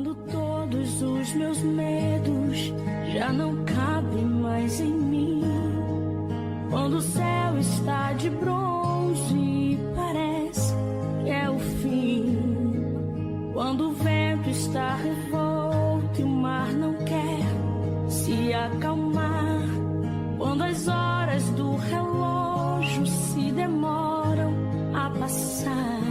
Quando todos os meus medos já não cabem mais em mim, quando o céu está de bronze e parece que é o fim, quando o vento está revolto e o mar não quer se acalmar, quando as horas do relógio se demoram a passar,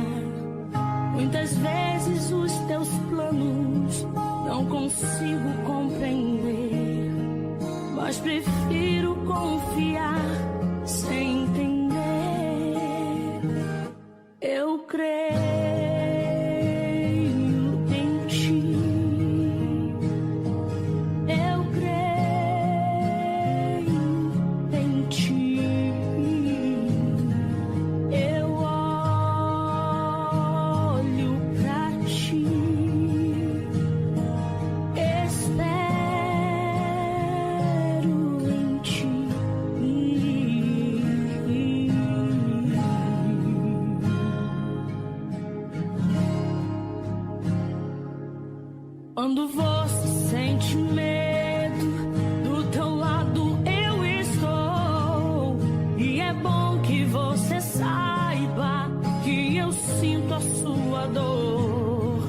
muitas vezes os teus planos não consigo compreender, mas prefiro confiar sem entender. Eu creio em ti, eu creio em ti, eu olho pra ti, espero em ti. Quando você sente medo, do teu lado eu estou. E é bom que você saiba que eu sinto a sua dor.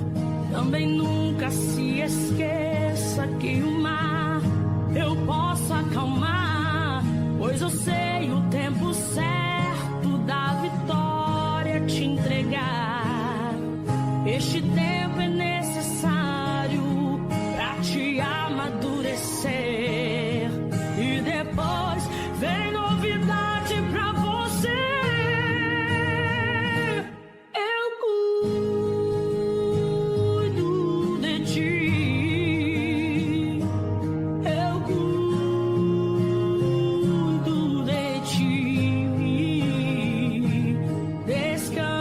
Também nunca se esqueça que o mar eu posso acalmar, pois eu sei o tempo certo da vitória te entregar. Este tempo é necessário pra te amadurecer, e depois vem novidade pra você. Eu cuido de ti, eu cuido de ti. Descansa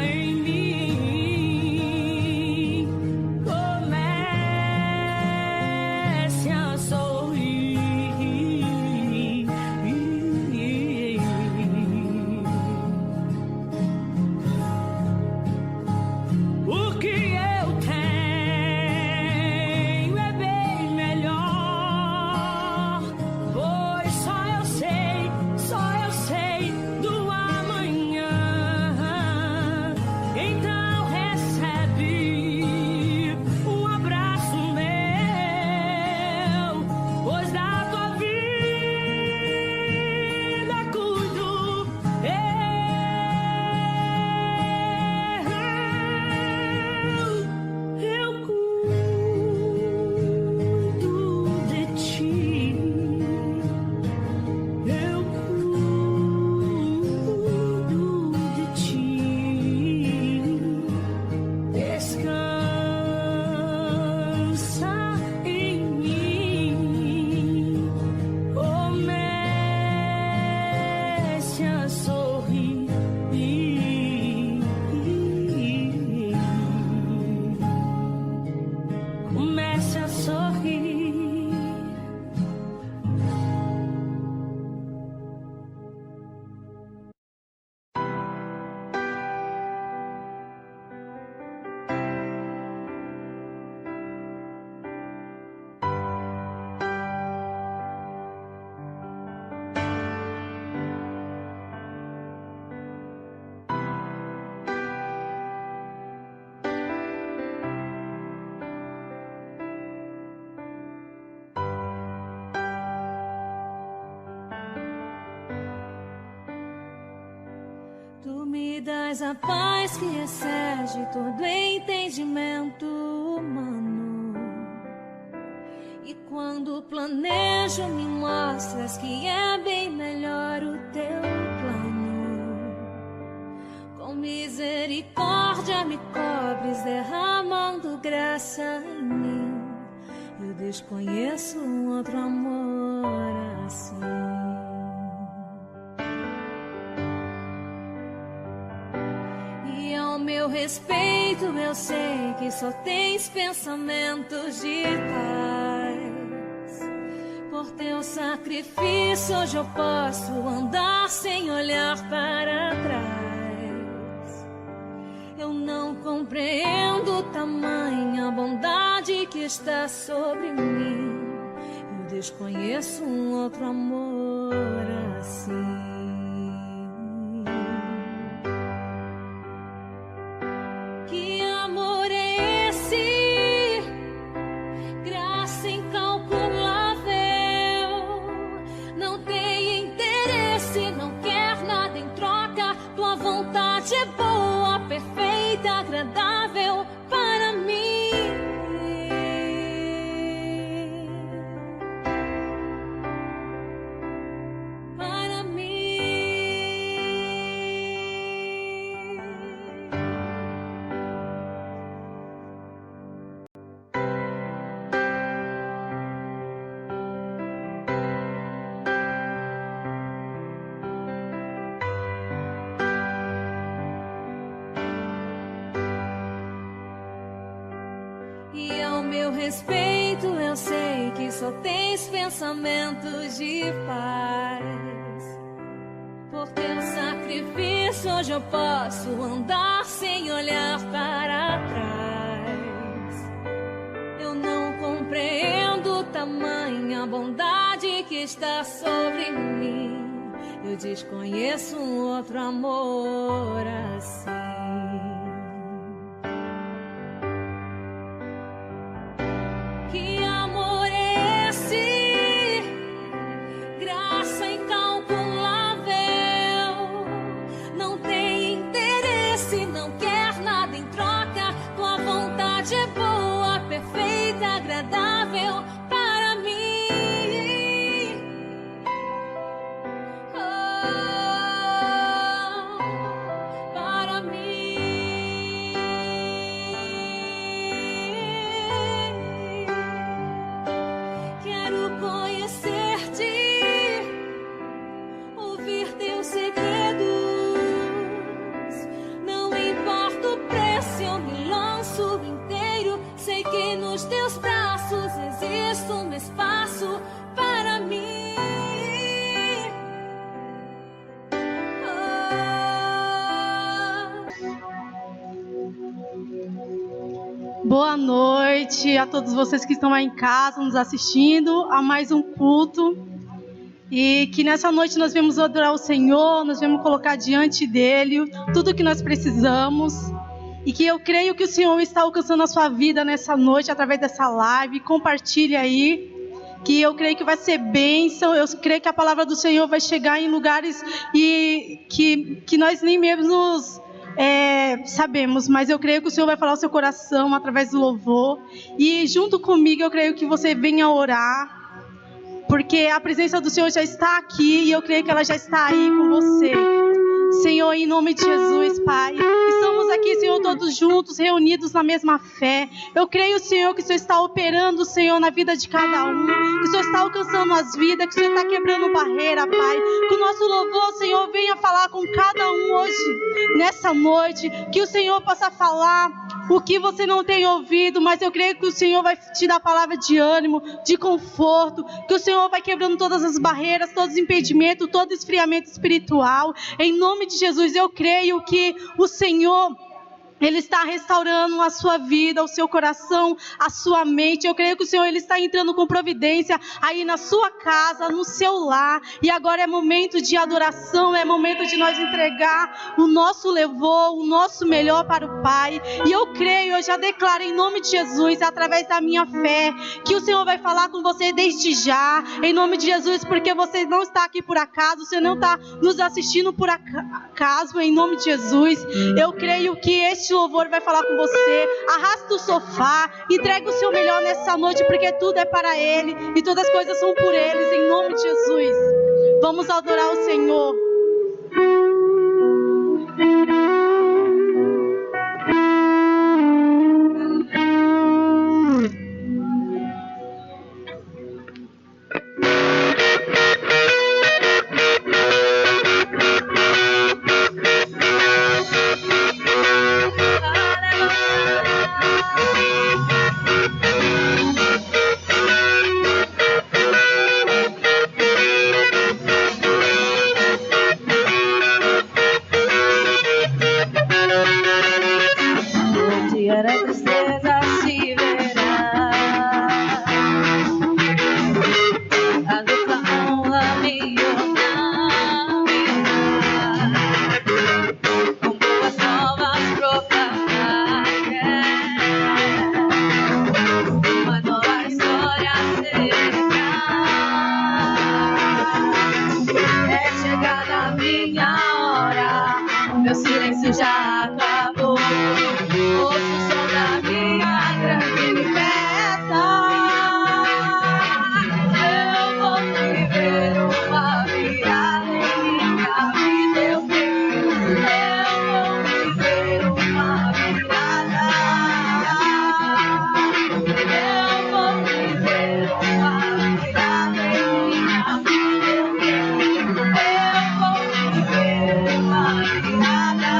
em mim, comece a sorrir. O que eu tenho é bem melhor, pois só eu sei do amanhã. Então recebe um abraço meu, pois da tua vida cuido eu cuido de ti, eu cuido de ti. Descansa em mim, comece a sorrir. Comece a sorrir. Tu me dás a paz que excede todo entendimento humano. E quando planejo, me mostras que é bem melhor o teu plano. Com misericórdia me cobres, derramando graça em mim. Eu desconheço um outro amor assim. E ao meu respeito eu sei que só tens pensamentos de paz. Por teu sacrifício hoje eu posso andar sem olhar para trás. Eu não compreendo tamanha bondade que está sobre mim. Eu desconheço um outro amor assim. Que amor é esse? Graça incalculável. Não tem interesse, não quer nada em troca. Tua vontade é boa, perfeita, agradável para mim. Para mim. E ao meu respeito eu sei que só tens pensamentos de paz. Por teu sacrifício hoje eu posso andar sem olhar para trás. Eu não compreendo tamanha bondade que está sobre mim. Eu desconheço um outro amor assim. Que amor é esse? Graça incalculável. Não tem interesse, não quer nada em troca. Tua vontade é boa, perfeita, agradável para mim. Para mim. Quero conhecer-te, ouvir teus segredos. Não importa o preço, eu me lanço inteiro. Sei que nos teus braços existe um espaço para mim. Boa noite a todos vocês que estão aí em casa nos assistindo a mais um culto. E que nessa noite nós vamos adorar o Senhor, nós vamos colocar diante dEle tudo o que nós precisamos. E que eu creio que o Senhor está alcançando a sua vida nessa noite através dessa live. Compartilhe aí, que eu creio que vai ser bênção. Eu creio que a palavra do Senhor vai chegar em lugares e que nós nem mesmo sabemos, mas eu creio que o Senhor vai falar ao seu coração através do louvor. E junto comigo eu creio que você venha orar, porque a presença do Senhor já está aqui e eu creio que ela já está aí com você. Senhor, em nome de Jesus, Pai, estamos aqui, Senhor, todos juntos, reunidos na mesma fé. Eu creio, Senhor, que o Senhor está operando, Senhor, na vida de cada um, que o Senhor está alcançando as vidas, que o Senhor está quebrando barreira, Pai. Que o nosso louvor, Senhor, venha falar com cada um hoje, nessa noite, que o Senhor possa falar o que você não tem ouvido, mas eu creio que o Senhor vai te dar palavra de ânimo, de conforto, que o Senhor vai quebrando todas as barreiras, todos os impedimentos, todo esfriamento espiritual. Em nome de Jesus, eu creio que o Senhor, Ele está restaurando a sua vida, o seu coração, a sua mente. Eu creio que o Senhor, Ele está entrando com providência aí na sua casa, no seu lar. E agora é momento de adoração, é momento de nós entregar o nosso louvor, o nosso melhor para o Pai. E eu creio, eu já declaro em nome de Jesus, através da minha fé, que o Senhor vai falar com você desde já, em nome de Jesus, porque você não está aqui por acaso, você não está nos assistindo por acaso, em nome de Jesus. Eu creio que este louvor vai falar com você. Arrasta o sofá, entregue o seu melhor nessa noite, porque tudo é para Ele e todas as coisas são por eles, em nome de Jesus. Vamos adorar o Senhor. a tristeza se verá, a dupla honra me honrará, com boas novas proclamar, uma nova história celebrar. É chegada a minha hora, meu silêncio já acabou. Ouço o som da minha grande festa. Eu vou viver uma virada em minha vida, eu creio. Eu vou viver uma virada. Eu vou viver uma virada em minha vida, eu creio. Eu vou viver uma virada.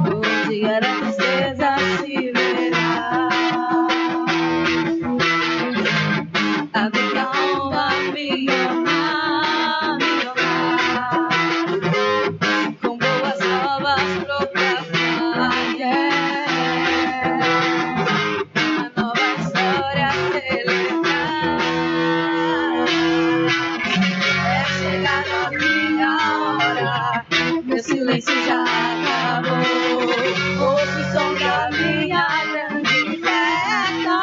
O dia da tristeza se verá, a dupla honra me honrar, com boas novas proclamar, uma nova história celebrar. É chegada a minha hora, meu silêncio já acabou. Ouço o som da minha grande festa.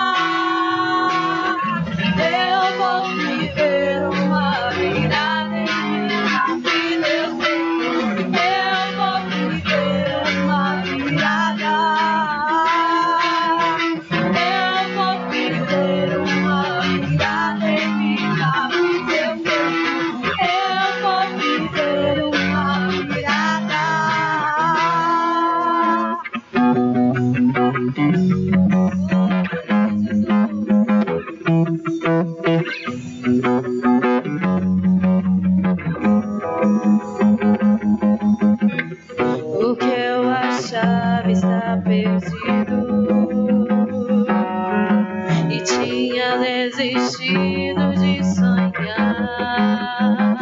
Eu vou viver uma virada em minha vida, eu creio. Eu vou viver uma virada. Eu vou viver uma virada em minha vida, eu creio. Eu vou viver uma virada. O que eu achava está perdido e tinha desistido de sonhar.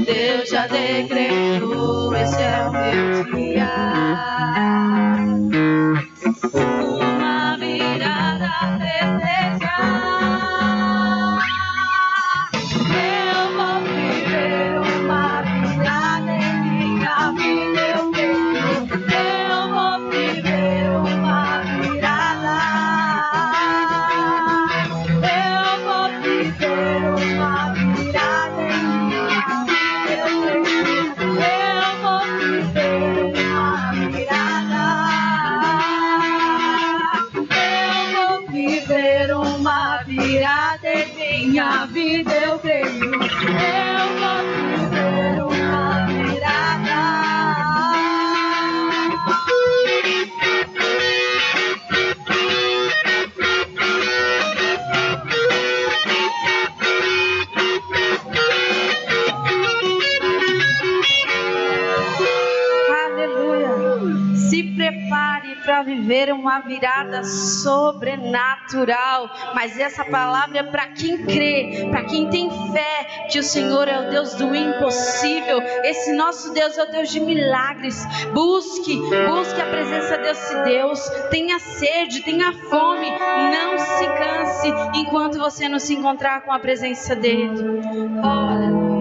Deus já decretou, esse é o meu dia. Uma virada a desejar. Eu vou viver uma virada em minha vida, eu creio. Eu vou viver uma virada. Eu vou viver uma virada em minha vida, eu creio. Eu vou viver uma virada. Eu vou viver uma virada em minha vida, eu creio. Eu vou viver uma virada. Aleluia. Se prepare para viver uma virada sobrenatural. Mas essa palavra é para quem crê, para quem tem fé que o Senhor é o Deus do impossível. Esse nosso Deus é o Deus de milagres. Busque a presença desse Deus. Tenha sede, tenha fome. Não se canse enquanto você não se encontrar com a presença dele. Aleluia.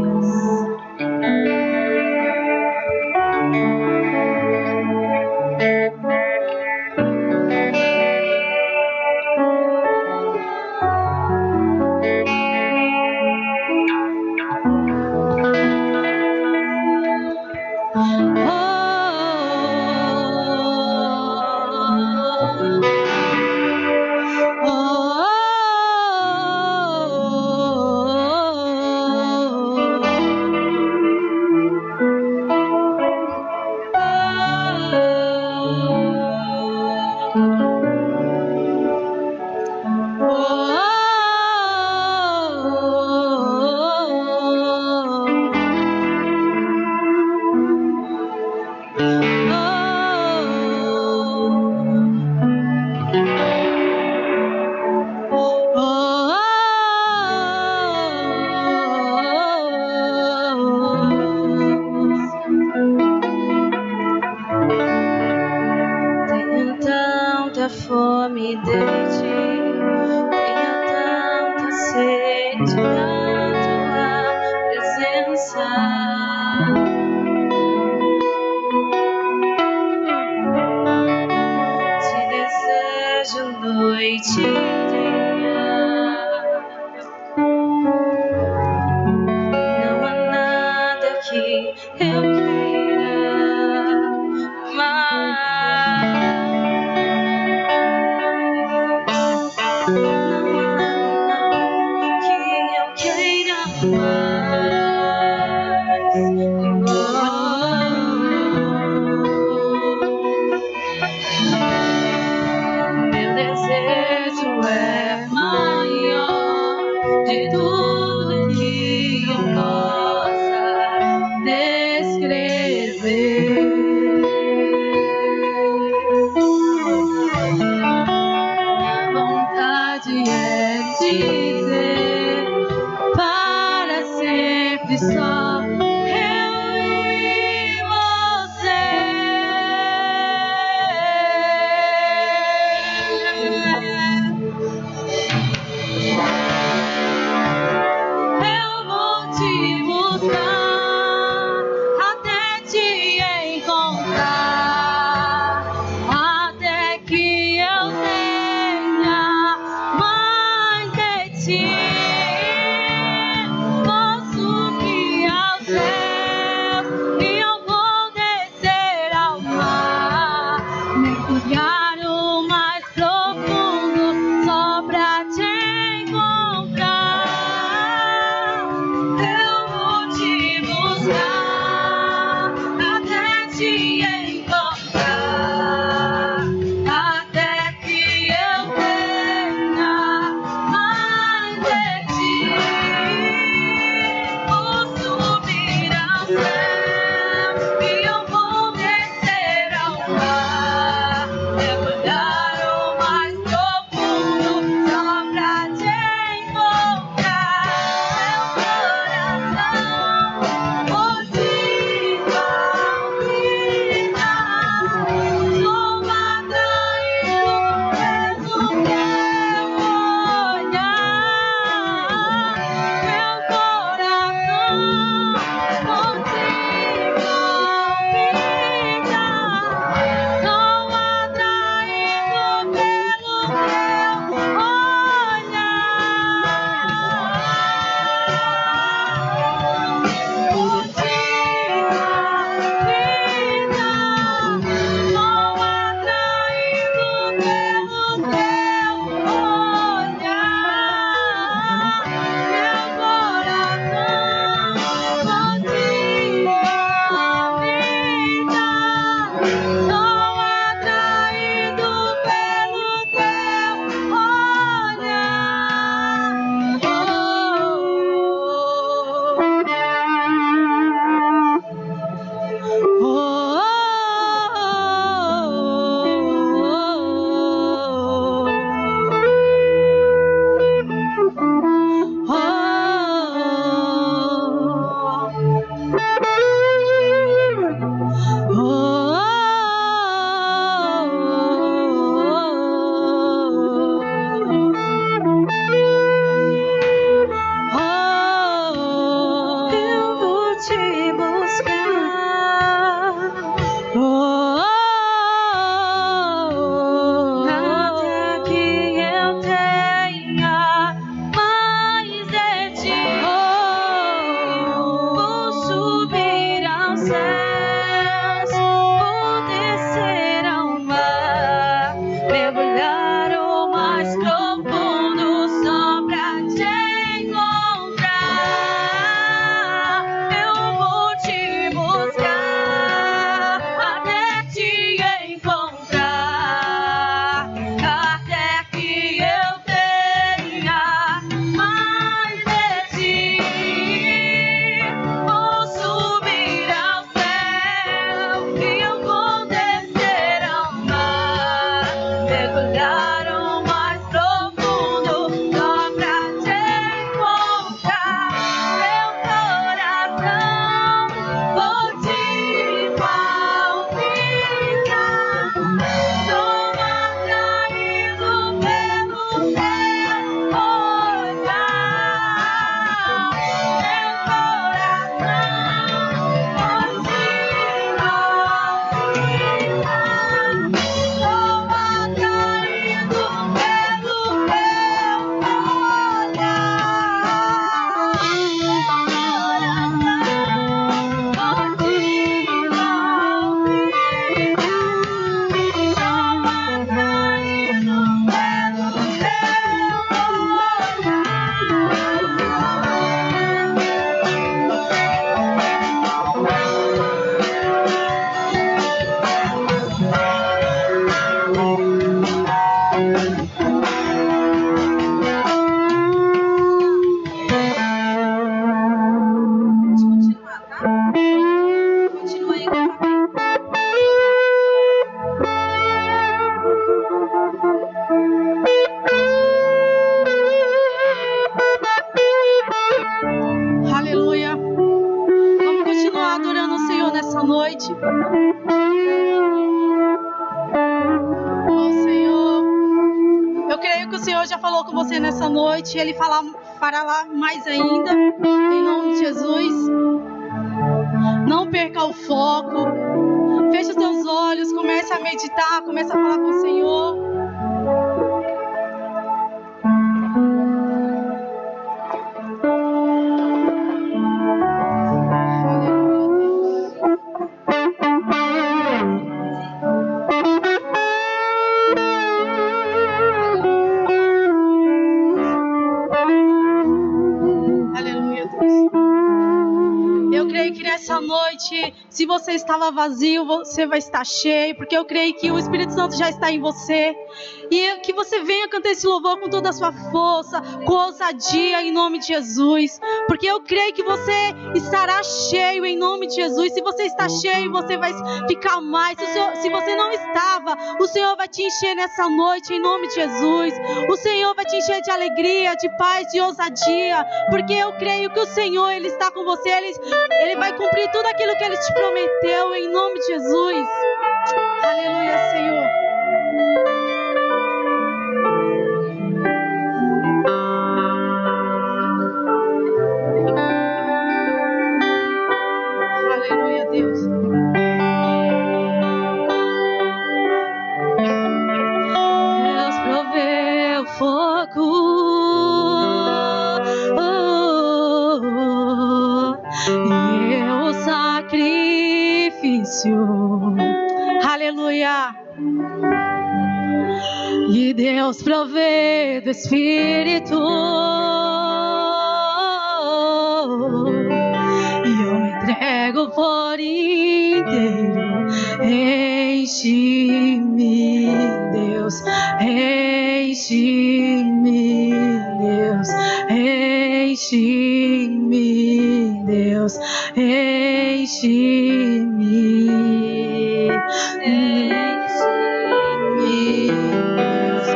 Tenho tanta fome de ti, tenho tanta sede da tua presença. Te desejo noite e dia. Não há nada que eu queira mais. Não há nada que eu queira mais. Meu desejo é maior de tudo que eu possa descrever. Minha vontade é dizer para sempre só eu e você. Eu vou te buscar até te encontrar, até que eu tenha mais de ti. Vou subir ao céu e eu vou descer ao mar, mergulhar o mais profundo só pra te encontrar. Eu vou te buscar até te encontrar, até que eu tenha mais de ti. Vou subir ao céu e eu vou descer ao mar, mergulhar o mais profundo só pra te encontrar. Meu coração motiva a vida, sou atraído pelo teu olhar. Meu coração motiva a vida, sou atraído pelo teu eu vou te buscar até que eu tenha mais de ti. Vou subir aos céus, vou descer ao mar, mergulhar o mais profundo só pra te encontrar. Eu vou te buscar até te encontrar, até que eu tenha mais de ti. Vou subir ao céu e eu vou descer ao mar, mergulhar Ele falará mais ainda, em nome de Jesus. Não perca o foco. Feche os teus olhos, comece a meditar, comece a falar com o Senhor. Essa noite, se você estava vazio, você vai estar cheio, porque eu creio que o Espírito Santo já está em você, e que você venha cantar esse louvor com toda a sua força, com ousadia, em nome de Jesus, porque eu creio que você estará cheio, em nome de Jesus. Se você está cheio, você vai ficar mais. Se você não estava, o Senhor vai te encher nessa noite, em nome de Jesus. O Senhor vai te encher de alegria, de paz, de ousadia, porque eu creio que o Senhor, Ele está com você, Ele vai cumprir tudo aquilo que Ele te prometeu, em nome de Jesus. Aleluia, Senhor. Aleluia, Deus. Deus proveu fogo, e eu sacrifício. Aleluia. E Deus provê do Espírito, e eu me entrego por inteiro. Enche-me, Deus, enche-me, Deus, enche-me, Deus, enche-me, enche-me, Deus,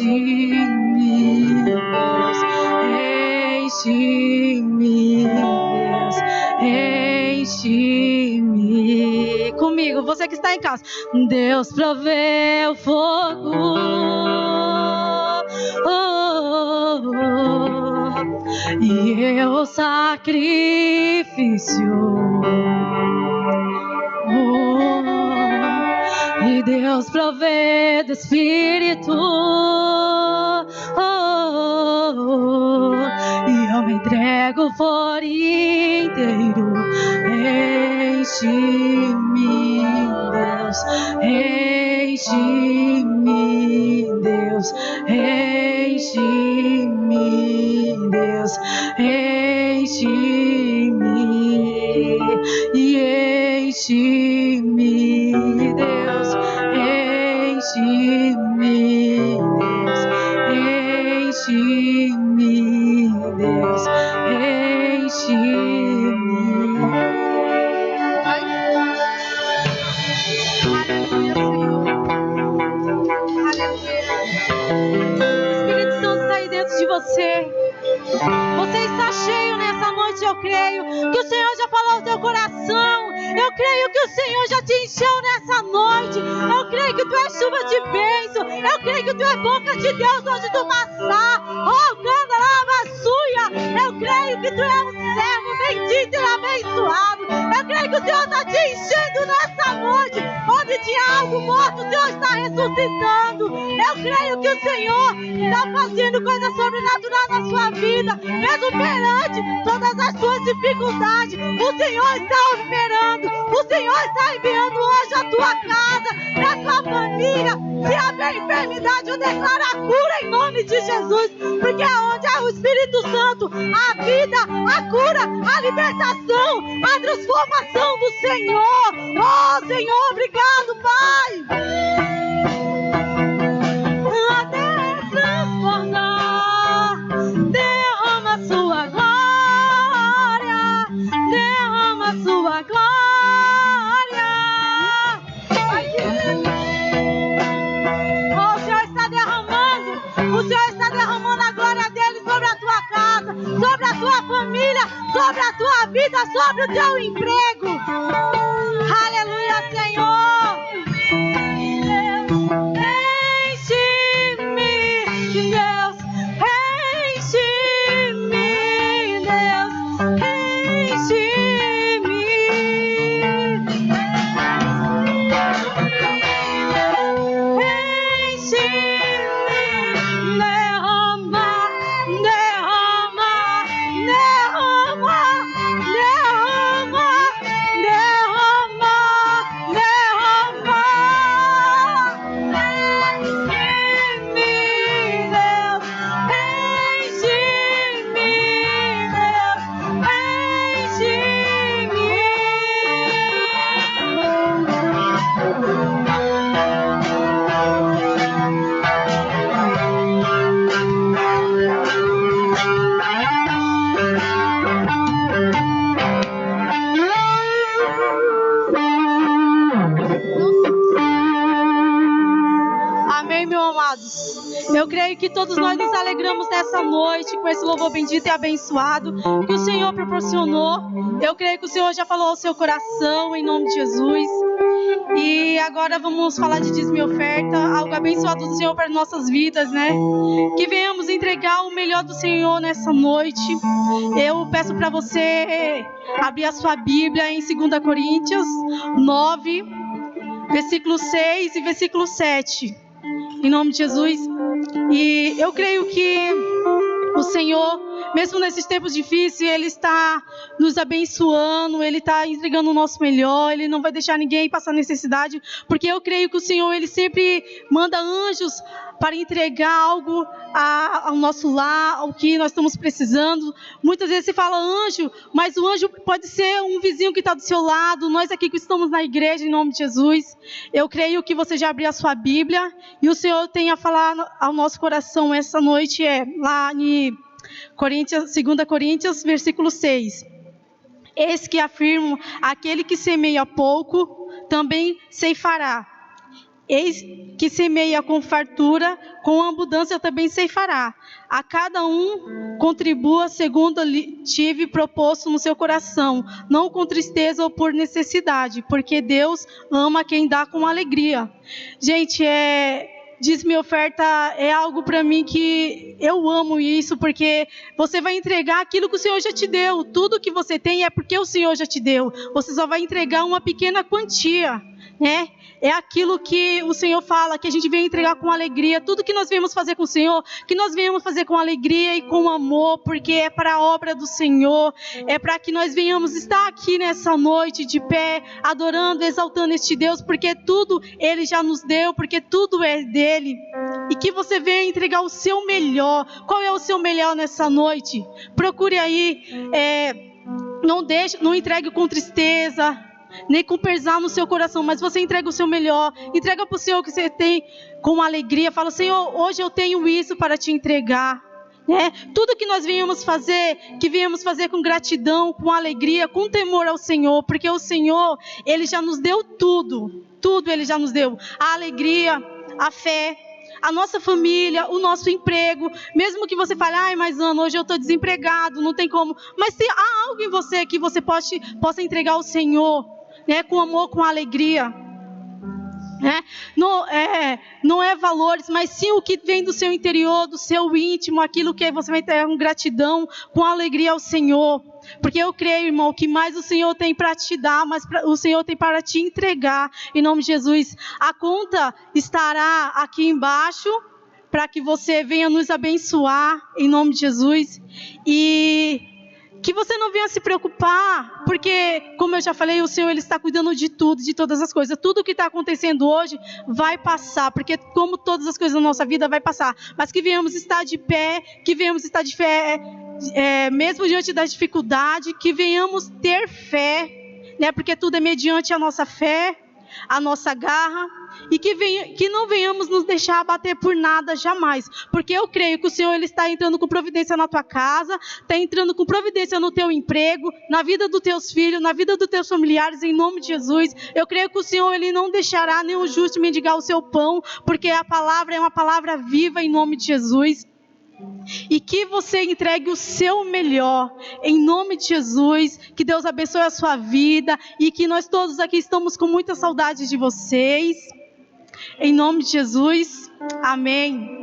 enche-me, Deus, enche-me, Deus, enche-me. Comigo, você que está em casa. Deus proveu fogo, e eu sacrifício. E Deus provê do Espírito, e eu me entrego por inteiro. Enche-me, Deus, enche-me, Deus, enche-me, Deus, enche-me, e enche-me, Deus, enche-me, Deus, enche-me, Deus, enche-me. dentro de você. Você está cheio nessa noite, eu creio que o Senhor já falou ao teu coração. Eu creio que o Senhor já te encheu nessa noite. Eu creio que tu és chuva de bênção. Eu creio que tu és boca de Deus onde tu passar. Oh, canta lá, suia. Eu creio que tu és um servo bendito e abençoado. Eu creio que o Senhor está te enchendo nessa noite. Onde tinha algo morto, o Senhor está ressuscitando. Eu creio que o Senhor está fazendo coisa sobrenatural na sua vida, mesmo perante todas as suas dificuldades. O Senhor está operando, o Senhor está enviando hoje a tua casa, a tua família. Se haver enfermidade, eu declaro a cura em nome de Jesus, porque onde é o Espírito Santo, a vida, a cura, a libertação, a transformação do Senhor. Oh, Senhor, obrigado, Pai. Até transformar, derrama sua glória, derrama sua glória. Oh, o Senhor está derramando a glória dele sobre a tua casa, sobre a tua família, sobre a tua vida, sobre o teu emprego. Aleluia, Senhor. Eu creio que todos nós nos alegramos nessa noite com esse louvor bendito e abençoado que o Senhor proporcionou. Eu creio que o Senhor já falou ao seu coração, em nome de Jesus. E agora vamos falar de dízimo e oferta, algo abençoado do Senhor para nossas vidas, né? Que venhamos entregar o melhor do Senhor nessa noite. Eu peço para você abrir a sua Bíblia em 2 Coríntios 9, versículo 6 e versículo 7. Em nome de Jesus. E eu creio que o Senhor, mesmo nesses tempos difíceis, Ele está nos abençoando, Ele está entregando o nosso melhor, Ele não vai deixar ninguém passar necessidade, porque eu creio que o Senhor, Ele sempre manda anjos para entregar algo ao nosso lar, ao que nós estamos precisando. Muitas vezes se fala anjo, mas o anjo pode ser um vizinho que está do seu lado, nós aqui que estamos na igreja, em nome de Jesus. Eu creio que você já abriu a sua Bíblia, e o Senhor tem a falar ao nosso coração essa noite, lá em 2 Coríntios, versículo 6. Eis que afirmo, aquele que semeia pouco, também ceifará. Eis que semeia com fartura, com abundância também ceifará. A cada um contribua segundo lhe tive proposto no seu coração, não com tristeza ou por necessidade, porque Deus ama quem dá com alegria. Gente, dízimo e oferta é algo para mim que eu amo isso, porque você vai entregar aquilo que o Senhor já te deu. Tudo que você tem é porque o Senhor já te deu. Você só vai entregar uma pequena quantia, né? É aquilo que o Senhor fala, que a gente vem entregar com alegria. Tudo que nós viemos fazer com o Senhor, que nós viemos fazer com alegria e com amor, porque é para a obra do Senhor. É para que nós venhamos estar aqui nessa noite de pé, adorando, exaltando este Deus, porque tudo Ele já nos deu, porque tudo é dele. E que você venha entregar o seu melhor. Qual é o seu melhor nessa noite? Procure aí, não entregue com tristeza, nem com pesar no seu coração, mas você entrega o seu melhor, entrega para o Senhor que você tem com alegria. Fala: Senhor, hoje eu tenho isso para te entregar, né? Tudo que nós viemos fazer, que viemos fazer com gratidão, com alegria, com temor ao Senhor, porque o Senhor, Ele já nos deu tudo Ele já nos deu, a alegria, a fé, a nossa família, o nosso emprego. Mesmo que você fale, ai, mas Ana, hoje eu estou desempregado, não tem como. Mas se há algo em você que você possa entregar ao Senhor, né, com amor, com alegria. Não é valores, mas sim o que vem do seu interior, do seu íntimo, aquilo que você vai ter com gratidão, com alegria ao Senhor. Porque eu creio, irmão, que mais o Senhor tem para te dar, mas o Senhor tem para te entregar, em nome de Jesus. A conta estará aqui embaixo, para que você venha nos abençoar, em nome de Jesus. E que você não venha se preocupar, porque, como eu já falei, o Senhor Ele está cuidando de tudo, de todas as coisas. Tudo que está acontecendo hoje vai passar, porque como todas as coisas da nossa vida vai passar. Mas que venhamos estar de pé, que venhamos estar de fé, mesmo diante da dificuldade, que venhamos ter fé, né? Porque tudo é mediante a nossa fé, a nossa garra, e que não venhamos nos deixar abater por nada jamais, porque eu creio que o Senhor Ele está entrando com providência na tua casa, está entrando com providência no teu emprego, na vida dos teus filhos, na vida dos teus familiares, em nome de Jesus. Eu creio que o Senhor Ele não deixará nenhum justo mendigar o seu pão, porque a palavra é uma palavra viva, em nome de Jesus. E que você entregue o seu melhor, em nome de Jesus. Que Deus abençoe a sua vida, e que nós todos aqui estamos com muita saudade de vocês, em nome de Jesus, amém.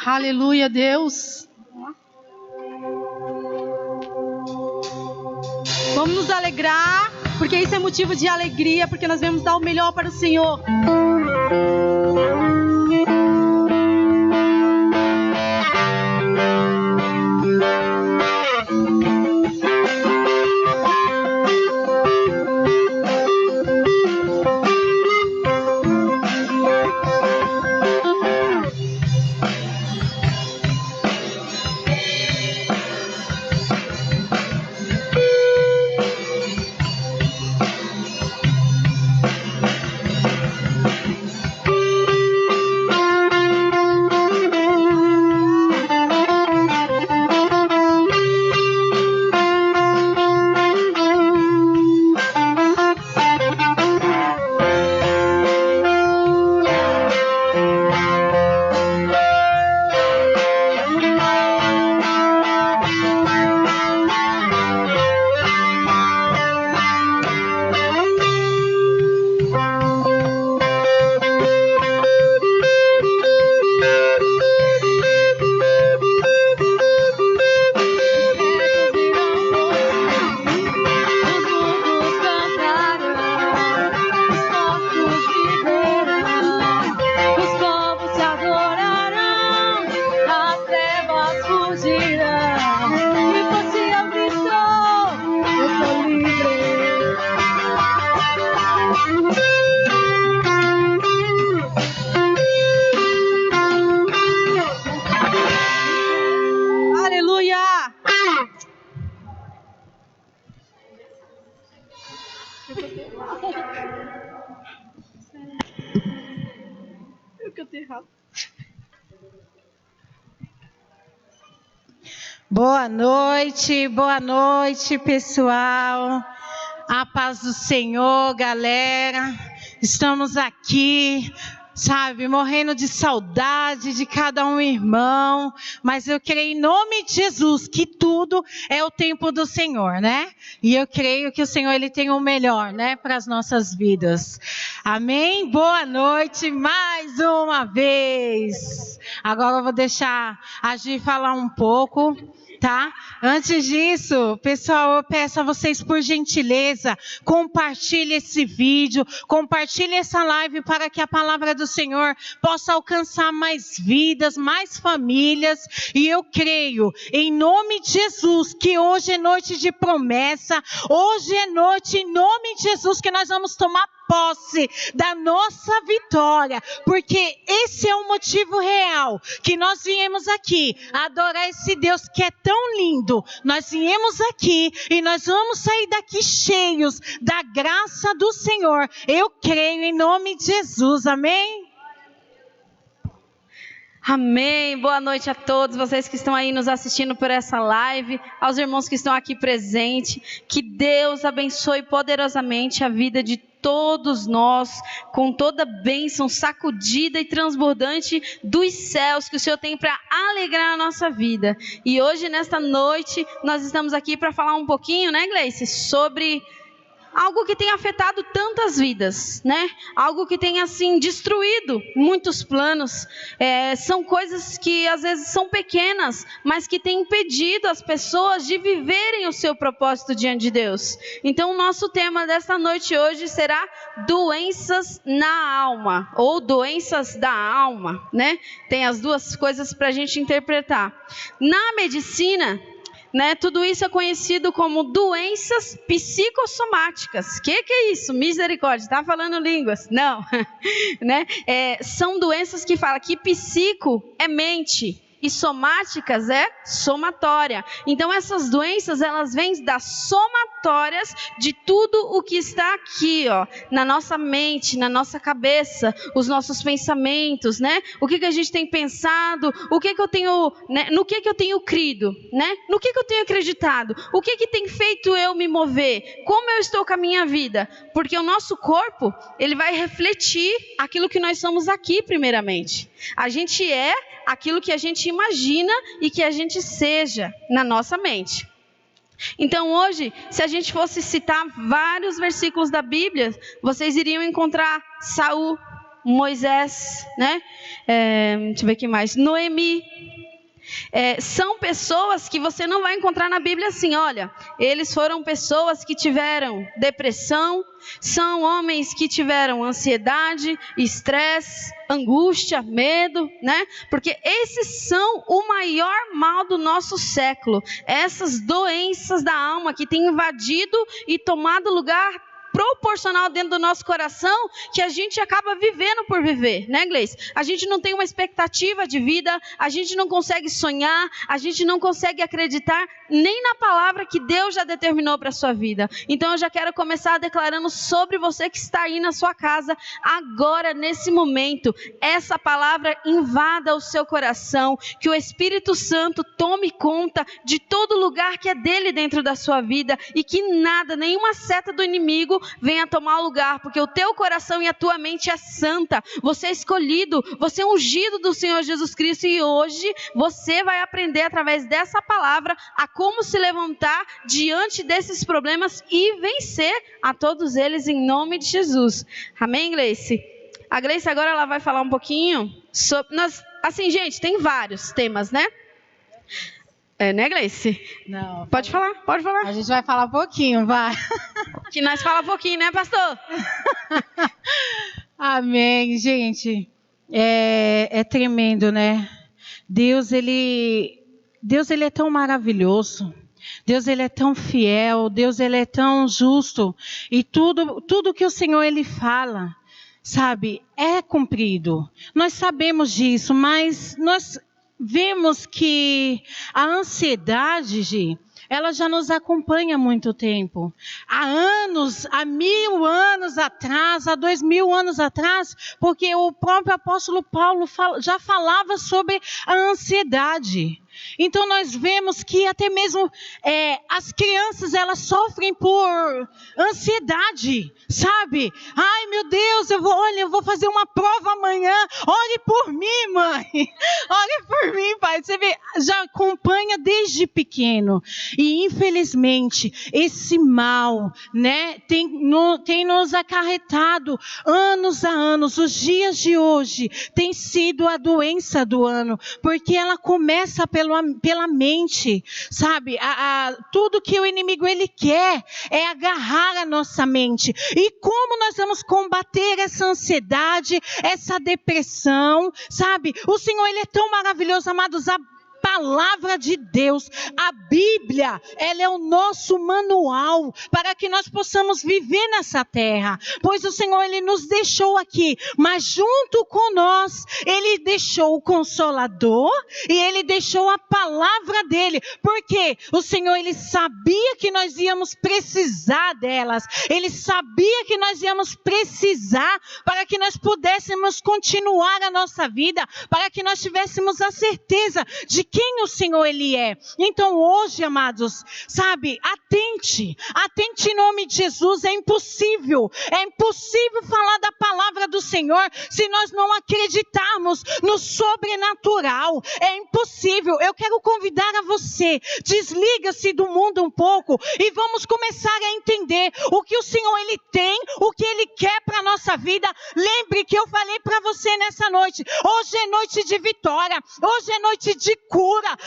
Aleluia, Deus. Vamos nos alegrar, porque isso é motivo de alegria, porque nós vamos dar o melhor para o Senhor. Boa noite, pessoal. A paz do Senhor, galera. Estamos aqui, sabe, morrendo de saudade de cada um irmão, mas eu creio em nome de Jesus que tudo é o tempo do Senhor, né? E eu creio que o Senhor Ele tem o melhor, né, para as nossas vidas. Amém? Boa noite mais uma vez. Agora eu vou deixar a Gi falar um pouco, tá? Antes disso, pessoal, eu peço a vocês, por gentileza, compartilhem esse vídeo, compartilhem essa live para que a palavra do Senhor possa alcançar mais vidas, mais famílias. E eu creio, em nome de Jesus, que hoje é noite de promessa, hoje é noite, em nome de Jesus, que nós vamos tomar posse da nossa vitória, porque esse é o motivo real que nós viemos aqui adorar esse Deus que é tão lindo. Nós viemos aqui e nós vamos sair daqui cheios da graça do Senhor. Eu creio em nome de Jesus, amém? Amém. Boa noite a todos vocês que estão aí nos assistindo por essa live, aos irmãos que estão aqui presentes. Que Deus abençoe poderosamente a vida de todos nós, com toda bênção sacudida e transbordante dos céus que o Senhor tem para alegrar a nossa vida. E hoje, nesta noite, nós estamos aqui para falar um pouquinho, né, Gleice, sobre algo que tem afetado tantas vidas, né? Algo que tem, assim, destruído muitos planos. São coisas que, às vezes, são pequenas, mas que têm impedido as pessoas de viverem o seu propósito diante de Deus. Então, o nosso tema desta noite hoje será doenças na alma, ou doenças da alma, né? Tem as duas coisas para a gente interpretar. Na medicina, né, tudo isso é conhecido como doenças psicossomáticas. Que é isso? Misericórdia, está falando línguas? Não. Né? São doenças que falam que psico é mente e somáticas é somatória. Então essas doenças, elas vêm das somatórias de tudo o que está aqui, ó, na nossa mente, na nossa cabeça, os nossos pensamentos, né? O que a gente tem pensado, o que eu tenho, né? No que eu tenho crido, né? No que eu tenho acreditado, o que tem feito eu me mover, como eu estou com a minha vida, porque o nosso corpo, ele vai refletir aquilo que nós somos aqui primeiramente. A gente é aquilo que a gente imagina e que a gente seja na nossa mente. Então hoje, se a gente fosse citar vários versículos da Bíblia, vocês iriam encontrar Saul, Moisés, né? Deixa eu ver aqui mais, Noemi. São pessoas que você não vai encontrar na Bíblia assim, olha, eles foram pessoas que tiveram depressão, são homens que tiveram ansiedade, estresse, angústia, medo, né? Porque esses são o maior mal do nosso século, essas doenças da alma que têm invadido e tomado lugar proporcional dentro do nosso coração, que a gente acaba vivendo por viver, né, Gleice? A gente não tem uma expectativa de vida, a gente não consegue sonhar, a gente não consegue acreditar nem na palavra que Deus já determinou para a sua vida. Então eu já quero começar declarando sobre você que está aí na sua casa, agora, nesse momento, essa palavra invada o seu coração, que o Espírito Santo tome conta de todo lugar que é dele dentro da sua vida, e que nada, nenhuma seta do inimigo venha tomar lugar, porque o teu coração e a tua mente é santa, você é escolhido, você é ungido do Senhor Jesus Cristo, e hoje você vai aprender através dessa palavra a como se levantar diante desses problemas e vencer a todos eles em nome de Jesus. Amém, Gleice? A Gleice agora ela vai falar um pouquinho sobre... assim, gente, tem vários temas, né? Né, Gleice? Não. Pode falar. A gente vai falar um pouquinho, vai. Que nós fala pouquinho, né, pastor? Amém, gente. É tremendo, né? Deus, ele é tão maravilhoso. Deus, ele é tão fiel. Deus, ele é tão justo. E tudo que o Senhor, ele fala, sabe, é cumprido. Nós sabemos disso, mas nós vemos que a ansiedade, ela já nos acompanha há muito tempo. Há anos, há 1000 anos atrás, há 2000 anos atrás, porque o próprio apóstolo Paulo já falava sobre a ansiedade. Então nós vemos que até mesmo as crianças, elas sofrem por ansiedade, sabe? Ai, meu Deus, eu vou fazer uma prova amanhã. Ore por mim, mãe. Ore por mim, pai. Você vê, já acompanha desde pequeno. E infelizmente, esse mal, né, tem nos acarretado anos a anos. Os dias de hoje tem sido a doença do ano, porque ela começa pela mente, sabe? Tudo que o inimigo ele quer é agarrar a nossa mente. E como nós vamos combater essa ansiedade, essa depressão, sabe? O Senhor ele é tão maravilhoso, amados. A palavra de Deus, a Bíblia, ela é o nosso manual para que nós possamos viver nessa terra, pois o Senhor ele nos deixou aqui, mas junto com nós, ele deixou o Consolador e ele deixou a palavra dele, porque o Senhor ele sabia que nós íamos precisar delas, ele sabia que nós íamos precisar para que nós pudéssemos continuar a nossa vida, para que nós tivéssemos a certeza de quem o Senhor ele é. Então hoje, amados, sabe, atente em nome de Jesus. É impossível falar da palavra do Senhor se nós não acreditarmos no sobrenatural. É impossível. Eu quero convidar a você, desliga-se do mundo um pouco e vamos começar a entender o que o Senhor ele tem, o que ele quer para a nossa vida. Lembre que eu falei para você nessa noite, hoje é noite de vitória, hoje é noite de cura.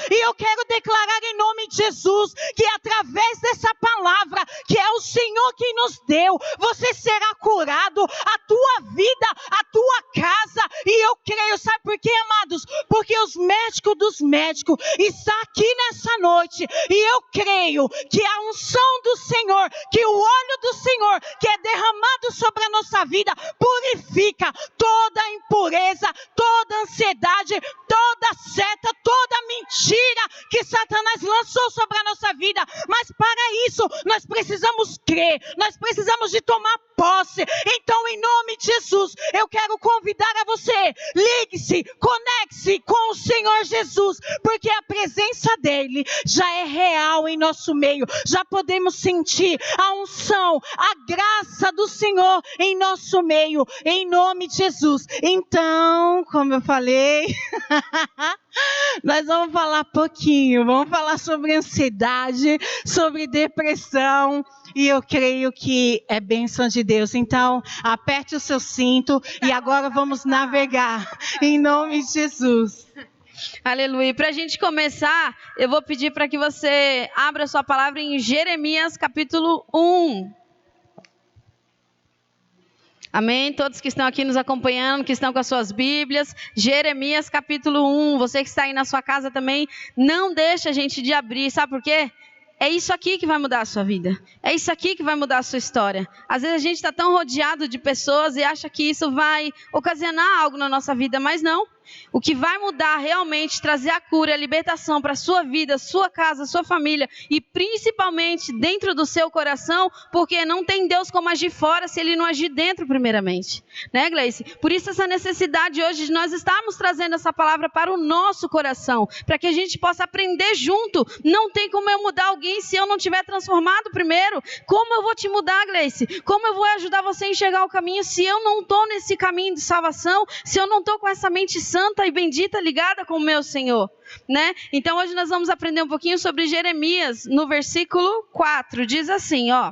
E eu quero declarar em nome de Jesus que através dessa palavra, que é o Senhor que nos deu, você será curado, a tua vida, a tua casa. E eu creio, sabe por quê, amados? Porque os médicos dos médicos estão aqui nessa noite. E eu creio que a unção do Senhor, que o óleo do Senhor que é derramado sobre a nossa vida, purifica toda a impureza, toda a ansiedade, toda a seta, toda a mentira que Satanás lançou sobre a nossa vida. Mas para isso nós precisamos crer, nós precisamos de tomar posse. Então em nome de Jesus eu quero convidar a você, ligue-se, conecte-se com o Senhor Jesus, porque a presença dele já é real em nosso meio, já podemos sentir a unção, a graça do Senhor em nosso meio, em nome de Jesus. Então, como eu falei, nós vamos falar pouquinho, vamos falar sobre ansiedade, sobre depressão, e eu creio que é bênção de Deus. Então, aperte o seu cinto e agora vamos navegar, em nome de Jesus. Aleluia. Para a gente começar, eu vou pedir para que você abra sua palavra em Jeremias capítulo 1. Amém? Todos que estão aqui nos acompanhando, que estão com as suas Bíblias, Jeremias capítulo 1, você que está aí na sua casa também, não deixa a gente de abrir, sabe por quê? É isso aqui que vai mudar a sua vida, é isso aqui que vai mudar a sua história. Às vezes a gente está tão rodeado de pessoas e acha que isso vai ocasionar algo na nossa vida, mas não. O que vai mudar realmente, trazer a cura, a libertação para a sua vida, sua casa, sua família e principalmente dentro do seu coração, porque não tem Deus como agir fora se Ele não agir dentro primeiramente, né, Gleice? Por isso essa necessidade hoje de nós estarmos trazendo essa palavra para o nosso coração, para que a gente possa aprender junto. Não tem como eu mudar alguém se eu não tiver transformado primeiro. Como eu vou te mudar, Gleice? Como eu vou ajudar você a enxergar o caminho se eu não estou nesse caminho de salvação, se eu não estou com essa mente santa e bendita ligada com o meu Senhor, né? Então hoje nós vamos aprender um pouquinho sobre Jeremias, no versículo 4, diz assim, ó: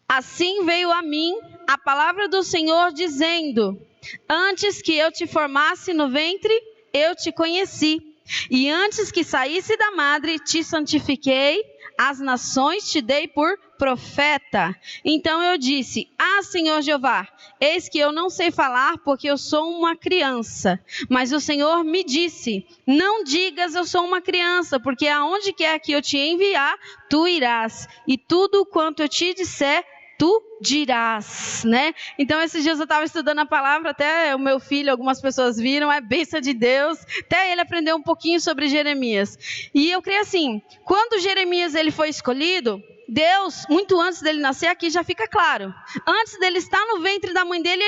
assim veio a mim a palavra do Senhor dizendo, antes que eu te formasse no ventre, eu te conheci, e antes que saísse da madre, te santifiquei, as nações te dei por profeta. Então eu disse, Senhor Jeová, eis que eu não sei falar porque eu sou uma criança. Mas o Senhor me disse, não digas eu sou uma criança, porque aonde quer que eu te enviar, tu irás, e tudo quanto eu te disser, tu dirás, né? Então esses dias eu estava estudando a palavra, até o meu filho, algumas pessoas viram, é bênção de Deus, até ele aprendeu um pouquinho sobre Jeremias. E eu creio assim, quando Jeremias ele foi escolhido, Deus, muito antes dele nascer, aqui já fica claro. Antes dele estar no ventre da mãe dele,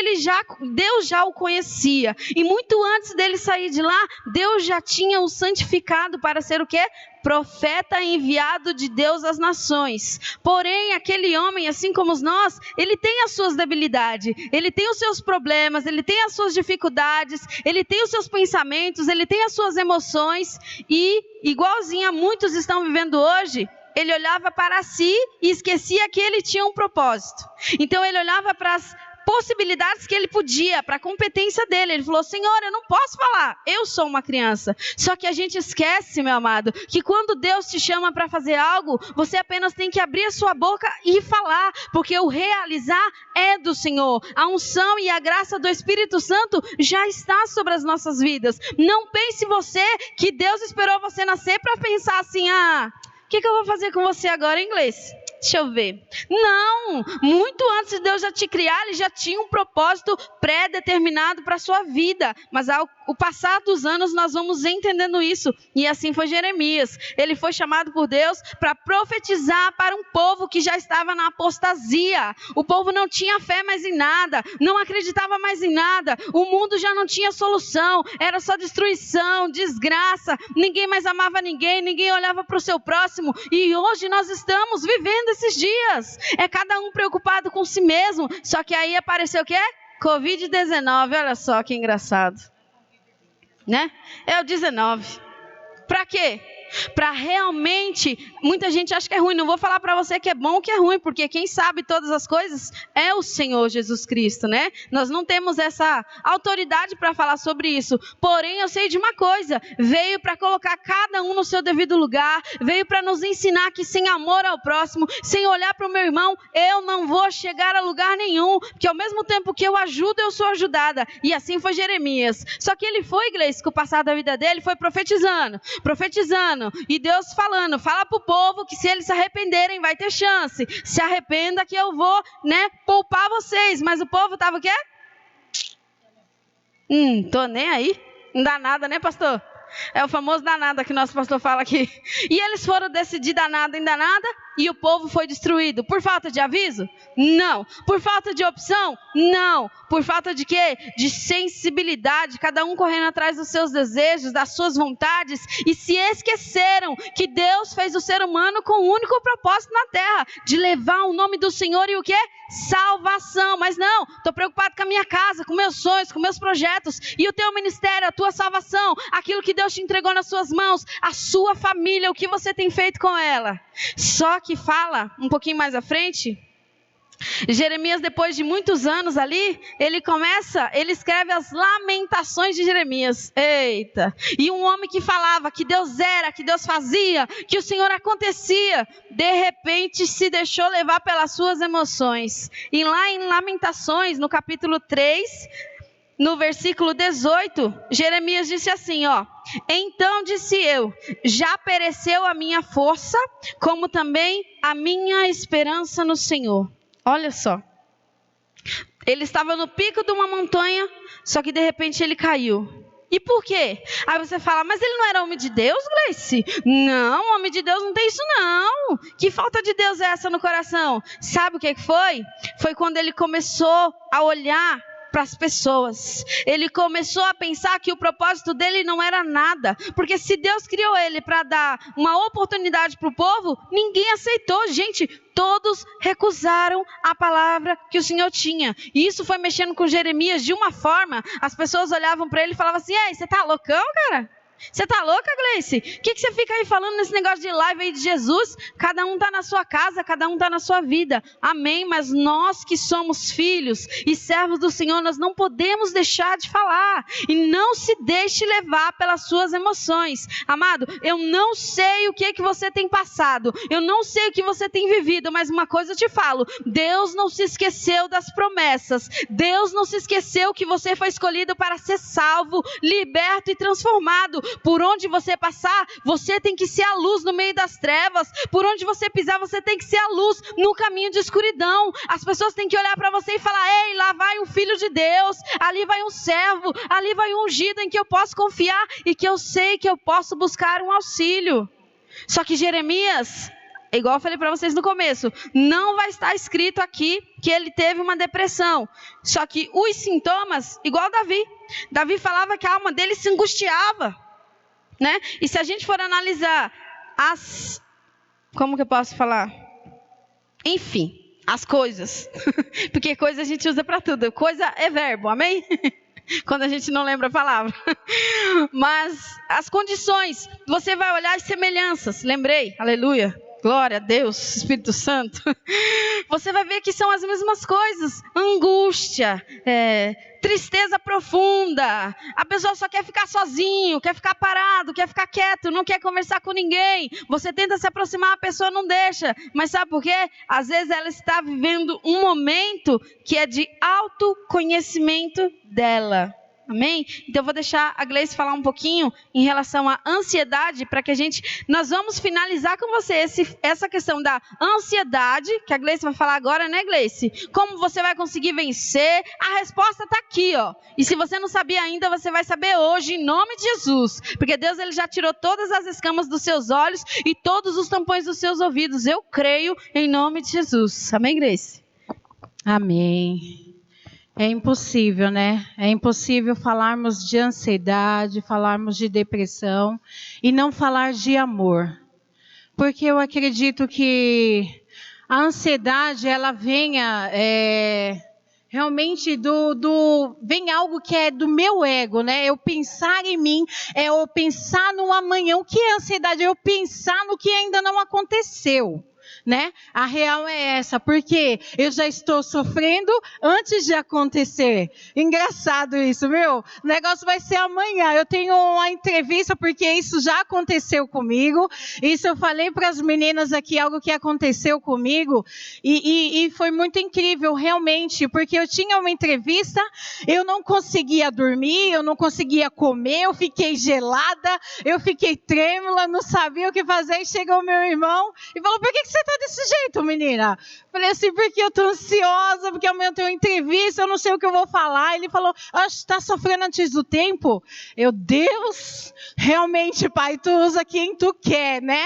Deus já o conhecia. E muito antes dele sair de lá, Deus já tinha o santificado para ser o quê? Profeta enviado de Deus às nações. Porém, aquele homem, assim como nós, ele tem as suas debilidades, ele tem os seus problemas, ele tem as suas dificuldades, ele tem os seus pensamentos, ele tem as suas emoções, e igualzinho a muitos estão vivendo hoje, ele olhava para si e esquecia que ele tinha um propósito. Então ele olhava para as possibilidades que ele podia, para a competência dele. Ele falou: Senhor, eu não posso falar, eu sou uma criança. Só que a gente esquece, meu amado, que quando Deus te chama para fazer algo, você apenas tem que abrir a sua boca e falar, porque o realizar é do Senhor. A unção e a graça do Espírito Santo já está sobre as nossas vidas. Não pense você que Deus esperou você nascer para pensar assim: o que eu vou fazer com você agora em inglês? Deixa eu ver. Não, muito antes de Deus já te criar, Ele já tinha um propósito pré-determinado para a sua vida. Mas ao passar dos anos nós vamos entendendo isso. E assim foi Jeremias. Ele foi chamado por Deus para profetizar para um povo que já estava na apostasia. O povo não tinha fé mais em nada, não acreditava mais em nada. O mundo já não tinha solução, era só destruição, desgraça. Ninguém mais amava ninguém, ninguém olhava para o seu próximo. E hoje nós estamos vivendo esses dias. É cada um preocupado com si mesmo. Só que aí apareceu o quê? Covid-19. Olha só que engraçado, né? É o 19. Para quê? Para realmente, muita gente acha que é ruim. Não vou falar para você que é bom ou que é ruim, porque quem sabe todas as coisas é o Senhor Jesus Cristo, né? Nós não temos essa autoridade para falar sobre isso. Porém, eu sei de uma coisa: veio para colocar cada um no seu devido lugar, veio para nos ensinar que sem amor ao próximo, sem olhar para o meu irmão, eu não vou chegar a lugar nenhum, porque ao mesmo tempo que eu ajudo, eu sou ajudada. E assim foi Jeremias. Só que ele foi, Gleice, que o passado da vida dele foi profetizando, e Deus falando: fala para o povo que se eles se arrependerem vai ter chance, se arrependa que eu vou, poupar vocês. Mas o povo estava o quê? Tô nem aí, não dá nada, né, pastor? É o famoso danada que nosso pastor fala aqui. E eles foram decidir danada em danada, e o povo foi destruído. Por falta de aviso? Não. Por falta de opção? Não. Por falta de quê? De sensibilidade, cada um correndo atrás dos seus desejos, das suas vontades, e se esqueceram que Deus fez o ser humano com um único propósito na terra, de levar o nome do Senhor e o quê? Salvação. Mas não, estou preocupado com a minha casa, com meus sonhos, com meus projetos, e o teu ministério, a tua salvação, aquilo que Deus te entregou nas suas mãos, a sua família, o que você tem feito com ela. Só que fala um pouquinho mais à frente, Jeremias, depois de muitos anos ali, ele escreve as lamentações de Jeremias. Eita! E um homem que falava que Deus era, que Deus fazia, que o Senhor acontecia, de repente se deixou levar pelas suas emoções. E lá em Lamentações, no capítulo 3, no versículo 18, Jeremias disse assim, então disse eu: já pereceu a minha força, como também a minha esperança no Senhor. Olha só, ele estava no pico de uma montanha, só que de repente ele caiu. E por quê? Aí você fala: mas ele não era homem de Deus, Gleice? Não, homem de Deus não tem isso não. Que falta de Deus é essa no coração? Sabe o que foi? Foi quando ele começou a olhar para as pessoas. Ele começou a pensar que o propósito dele não era nada, porque se Deus criou ele para dar uma oportunidade para o povo, ninguém aceitou, gente. Todos recusaram a palavra que o Senhor tinha. E isso foi mexendo com Jeremias de uma forma, as pessoas olhavam para ele e falavam assim: ei, você tá loucão, cara? Você tá louca, Gleice? O que você fica aí falando nesse negócio de live aí de Jesus? Cada um tá na sua casa, cada um tá na sua vida. Amém? Mas nós que somos filhos e servos do Senhor, nós não podemos deixar de falar. E não se deixe levar pelas suas emoções. Amado, eu não sei o que você tem passado. Eu não sei o que você tem vivido. Mas uma coisa eu te falo: Deus não se esqueceu das promessas. Deus não se esqueceu que você foi escolhido para ser salvo, liberto e transformado. Por onde você passar, você tem que ser a luz no meio das trevas. Por onde você pisar, você tem que ser a luz no caminho de escuridão. As pessoas têm que olhar para você e falar: ei, lá vai um filho de Deus, ali vai um servo, ali vai um ungido em que eu posso confiar e que eu sei que eu posso buscar um auxílio. Só que Jeremias, igual eu falei para vocês no começo, não vai estar escrito aqui que ele teve uma depressão. Só que os sintomas, igual Davi falava que a alma dele se angustiava, né? E se a gente for analisar como que eu posso falar? Enfim, as coisas. Porque coisa a gente usa para tudo. Coisa é verbo, amém? Quando a gente não lembra a palavra. Mas as condições, você vai olhar as semelhanças. Lembrei, aleluia. Glória a Deus, Espírito Santo. Você vai ver que são as mesmas coisas. Angústia, tristeza profunda. A pessoa só quer ficar sozinho, quer ficar parado, quer ficar quieto, não quer conversar com ninguém. Você tenta se aproximar, a pessoa não deixa. Mas sabe por quê? Às vezes ela está vivendo um momento que é de autoconhecimento dela. Amém? Então eu vou deixar a Gleice falar um pouquinho em relação à ansiedade, para que nós vamos finalizar com você essa questão da ansiedade, que a Gleice vai falar agora, né, Gleice? Como você vai conseguir vencer? A resposta está aqui, ó. E se você não sabia ainda, você vai saber hoje, em nome de Jesus. Porque Deus, ele já tirou todas as escamas dos seus olhos e todos os tampões dos seus ouvidos. Eu creio em nome de Jesus. Amém, Gleice? Amém. É impossível, né? É impossível falarmos de ansiedade, falarmos de depressão e não falar de amor. Porque eu acredito que a ansiedade, ela venha realmente vem algo que é do meu ego, né? Eu pensar em mim, eu pensar no amanhã. O que é ansiedade? Eu pensar no que ainda não aconteceu. Né? A real é essa, porque eu já estou sofrendo antes de acontecer. Engraçado isso, viu? O negócio vai ser amanhã. Eu tenho uma entrevista, porque isso já aconteceu comigo. Isso eu falei para as meninas aqui, algo que aconteceu comigo. E foi muito incrível, realmente, porque eu tinha uma entrevista, eu não conseguia dormir, eu não conseguia comer, eu fiquei gelada, eu fiquei trêmula, não sabia o que fazer. E chegou o meu irmão e falou: por que você está desse jeito, menina? Falei assim: porque eu tô ansiosa, porque amanhã eu tenho uma entrevista, eu não sei o que eu vou falar. Ele falou: está sofrendo antes do tempo? Deus, realmente, pai, tu usa quem tu quer, né?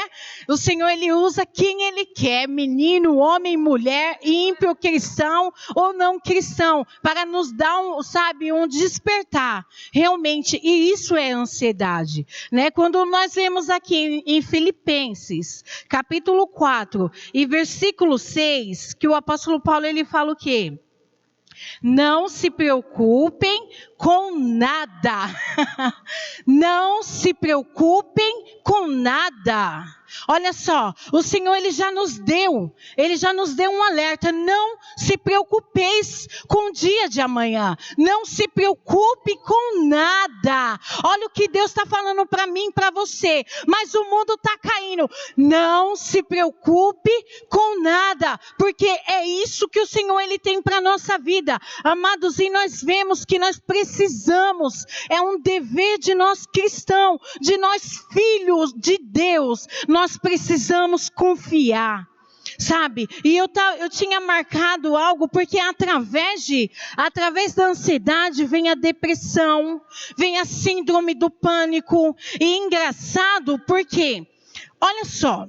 O Senhor, ele usa quem ele quer, menino, homem, mulher, ímpio, cristão ou não cristão, para nos dar um despertar, realmente. E isso é ansiedade, né? Quando nós vemos aqui em Filipenses, capítulo 4, e versículo 6, que o apóstolo Paulo, ele fala o quê? Não se preocupem com nada. Não se preocupem com nada. Olha só, o Senhor, ele já nos deu um alerta. Não se preocupeis com o dia de amanhã. Não se preocupe com nada. Olha o que Deus está falando para mim, para você. Mas o mundo está caindo. Não se preocupe com nada, porque é isso que o Senhor, ele tem para a nossa vida. Amados, e nós vemos que nós precisamos, é um dever de nós cristãos, de nós filhos de Deus, nós precisamos confiar, sabe? E eu tinha marcado algo, porque através da ansiedade vem a depressão, vem a síndrome do pânico. E engraçado, porque, olha só,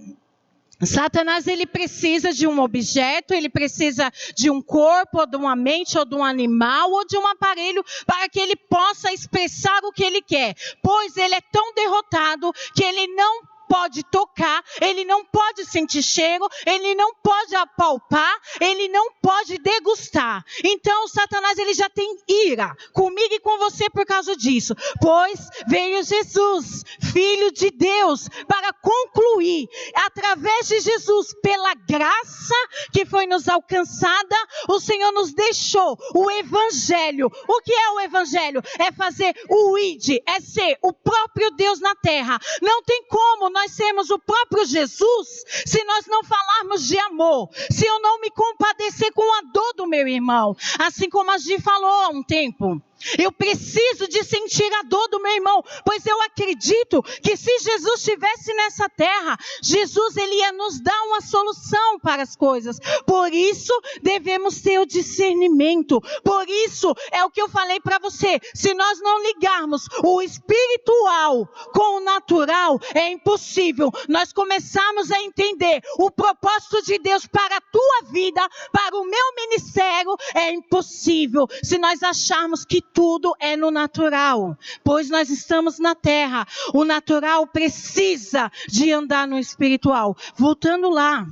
Satanás, ele precisa de um objeto, ele precisa de um corpo, ou de uma mente, ou de um animal, ou de um aparelho, para que ele possa expressar o que ele quer. Pois ele é tão derrotado que ele não pode tocar, ele não pode sentir cheiro, ele não pode apalpar, ele não pode degustar. Então Satanás, ele já tem ira comigo e com você por causa disso. Pois veio Jesus, Filho de Deus, para concluir, através de Jesus, pela graça que foi nos alcançada, o Senhor nos deixou o Evangelho. O que é o Evangelho? É fazer o ID, é ser o próprio Deus na terra. Não tem como nós sermos o próprio Jesus se nós não falarmos de amor, se eu não me compadecer com a dor do meu irmão. Assim como a Gi falou há um tempo, Eu preciso de sentir a dor do meu irmão, pois eu acredito que se Jesus estivesse nessa terra, Jesus ele ia nos dar uma solução para as coisas. Por isso devemos ter o discernimento. Por isso é o que eu falei para você. Se nós não ligarmos o espiritual com o natural, é impossível nós começarmos a entender o propósito de Deus para a tua vida, para o meu ministério. É impossível se nós acharmos que tudo é no natural, pois nós estamos na terra. O natural precisa de andar no espiritual. Voltando lá,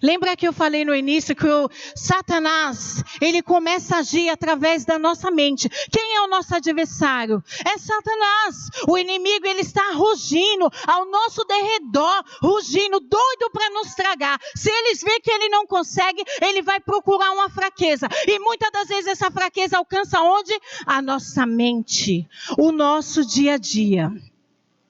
lembra que eu falei no início que o Satanás, ele começa a agir através da nossa mente. Quem é o nosso adversário? É Satanás. O inimigo, ele está rugindo ao nosso derredor, rugindo, doido para nos tragar. Se eles verem que ele não consegue, ele vai procurar uma fraqueza. E muitas das vezes essa fraqueza alcança onde? A nossa mente, o nosso dia a dia.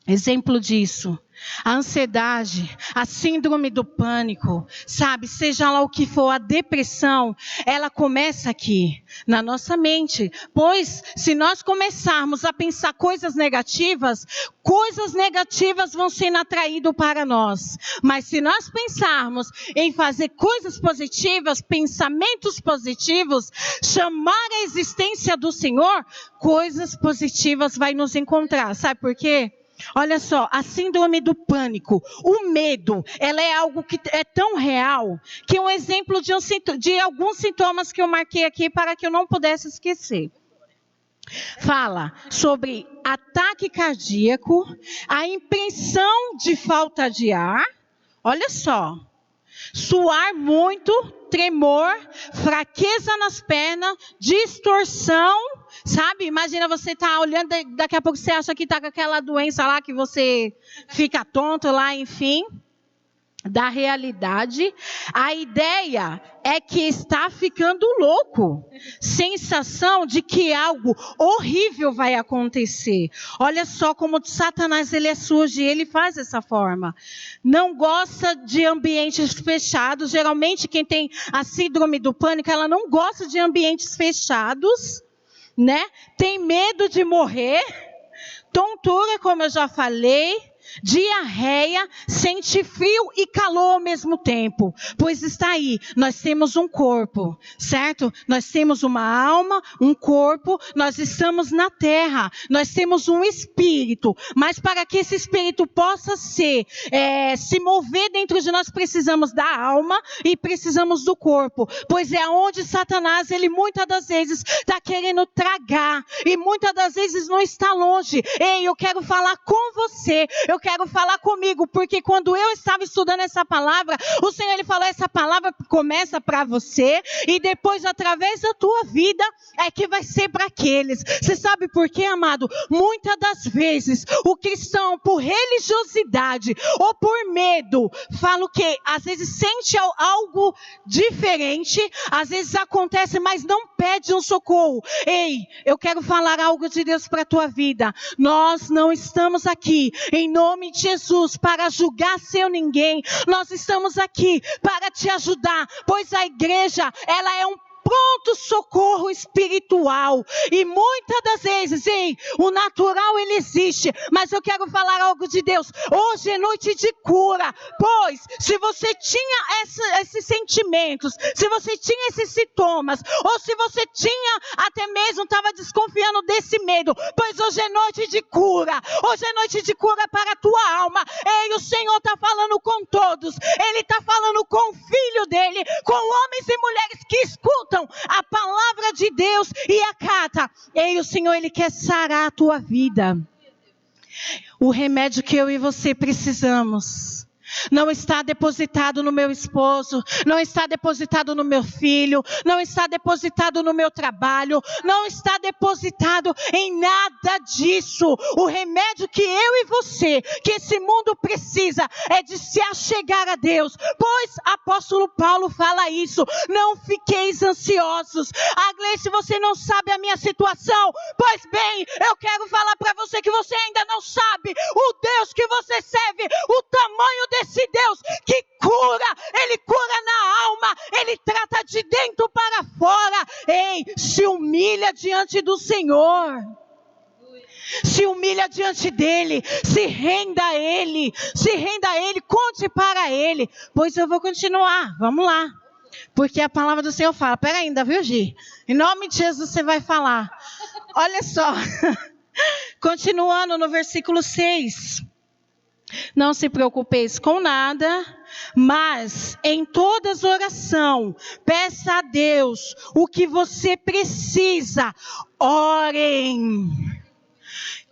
Exemplo disso, a ansiedade, a síndrome do pânico, sabe, seja lá o que for, a depressão, ela começa aqui, na nossa mente. Pois, se nós começarmos a pensar coisas negativas vão sendo atraídas para nós. Mas se nós pensarmos em fazer coisas positivas, pensamentos positivos, chamar a existência do Senhor, coisas positivas vai nos encontrar. Sabe por quê? Olha só, a síndrome do pânico, o medo, ela é algo que é tão real, que é um exemplo de alguns sintomas que eu marquei aqui para que eu não pudesse esquecer. Fala sobre ataque cardíaco, a impressão de falta de ar, olha só, suar muito, tremor, fraqueza nas pernas, distorção, sabe? Imagina você tá olhando, daqui a pouco você acha que tá com aquela doença lá, que você fica tonto lá, enfim. Da realidade, a ideia é que está ficando louco, sensação de que algo horrível vai acontecer. Olha só como Satanás ele é sujo e ele faz dessa forma. Não gosta de ambientes fechados. Geralmente quem tem a síndrome do pânico, ela não gosta de ambientes fechados, né? Tem medo de morrer, tontura, como eu já falei, diarreia, sente frio e calor ao mesmo tempo. Pois está aí, nós temos um corpo, certo? Nós temos uma alma, um corpo, nós estamos na terra, nós temos um espírito, mas para que esse espírito possa se mover dentro de nós, precisamos da alma e precisamos do corpo, pois é onde Satanás, ele muitas das vezes está querendo tragar, e muitas das vezes não está longe. Ei, eu quero falar com você, eu quero falar comigo, porque quando eu estava estudando essa palavra, o Senhor ele falou, essa palavra começa para você, e depois através da tua vida, é que vai ser para aqueles. Você sabe por quê, amado? Muitas das vezes, o cristão, por religiosidade, ou por medo, fala o quê? Às vezes sente algo diferente, às vezes acontece, mas não pede um socorro. Ei, eu quero falar algo de Deus para a tua vida. Nós não estamos aqui, em nome de Jesus, para julgar seu ninguém. Nós estamos aqui para te ajudar, pois a igreja, ela é um pronto socorro espiritual, e muitas das vezes, o natural ele existe, mas eu quero falar algo de Deus. Hoje é noite de cura, pois se você tinha esses sentimentos, se você tinha esses sintomas, ou se você tinha até mesmo estava desconfiando desse medo, pois hoje é noite de cura, hoje é noite de cura para a tua alma. Ei, o Senhor está falando com todos, Ele está falando com o Filho dEle, com homens e mulheres que escutam a palavra de Deus e acata. Ei, o Senhor ele quer sarar a tua vida. O remédio que eu e você precisamos não está depositado no meu esposo, não está depositado no meu filho, não está depositado no meu trabalho, não está depositado em nada disso. O remédio que eu e você, que esse mundo precisa, é de se achegar a Deus, pois apóstolo Paulo fala isso, não fiqueis ansiosos. Agleice, se você não sabe a minha situação, pois bem, eu quero falar para você que você ainda não sabe o Deus que você serve, o tamanho desse desse Deus que cura, Ele cura na alma, Ele trata de dentro para fora. Ei, se humilha diante do Senhor. Se humilha diante dEle, se renda a Ele, conte para Ele. Pois eu vou continuar, vamos lá. Porque a palavra do Senhor fala, pera ainda, viu, Gi? Em nome de Jesus você vai falar. Olha só, continuando no versículo 6. Não se preocupeis com nada, mas em todas oração, peça a Deus o que você precisa. Orem.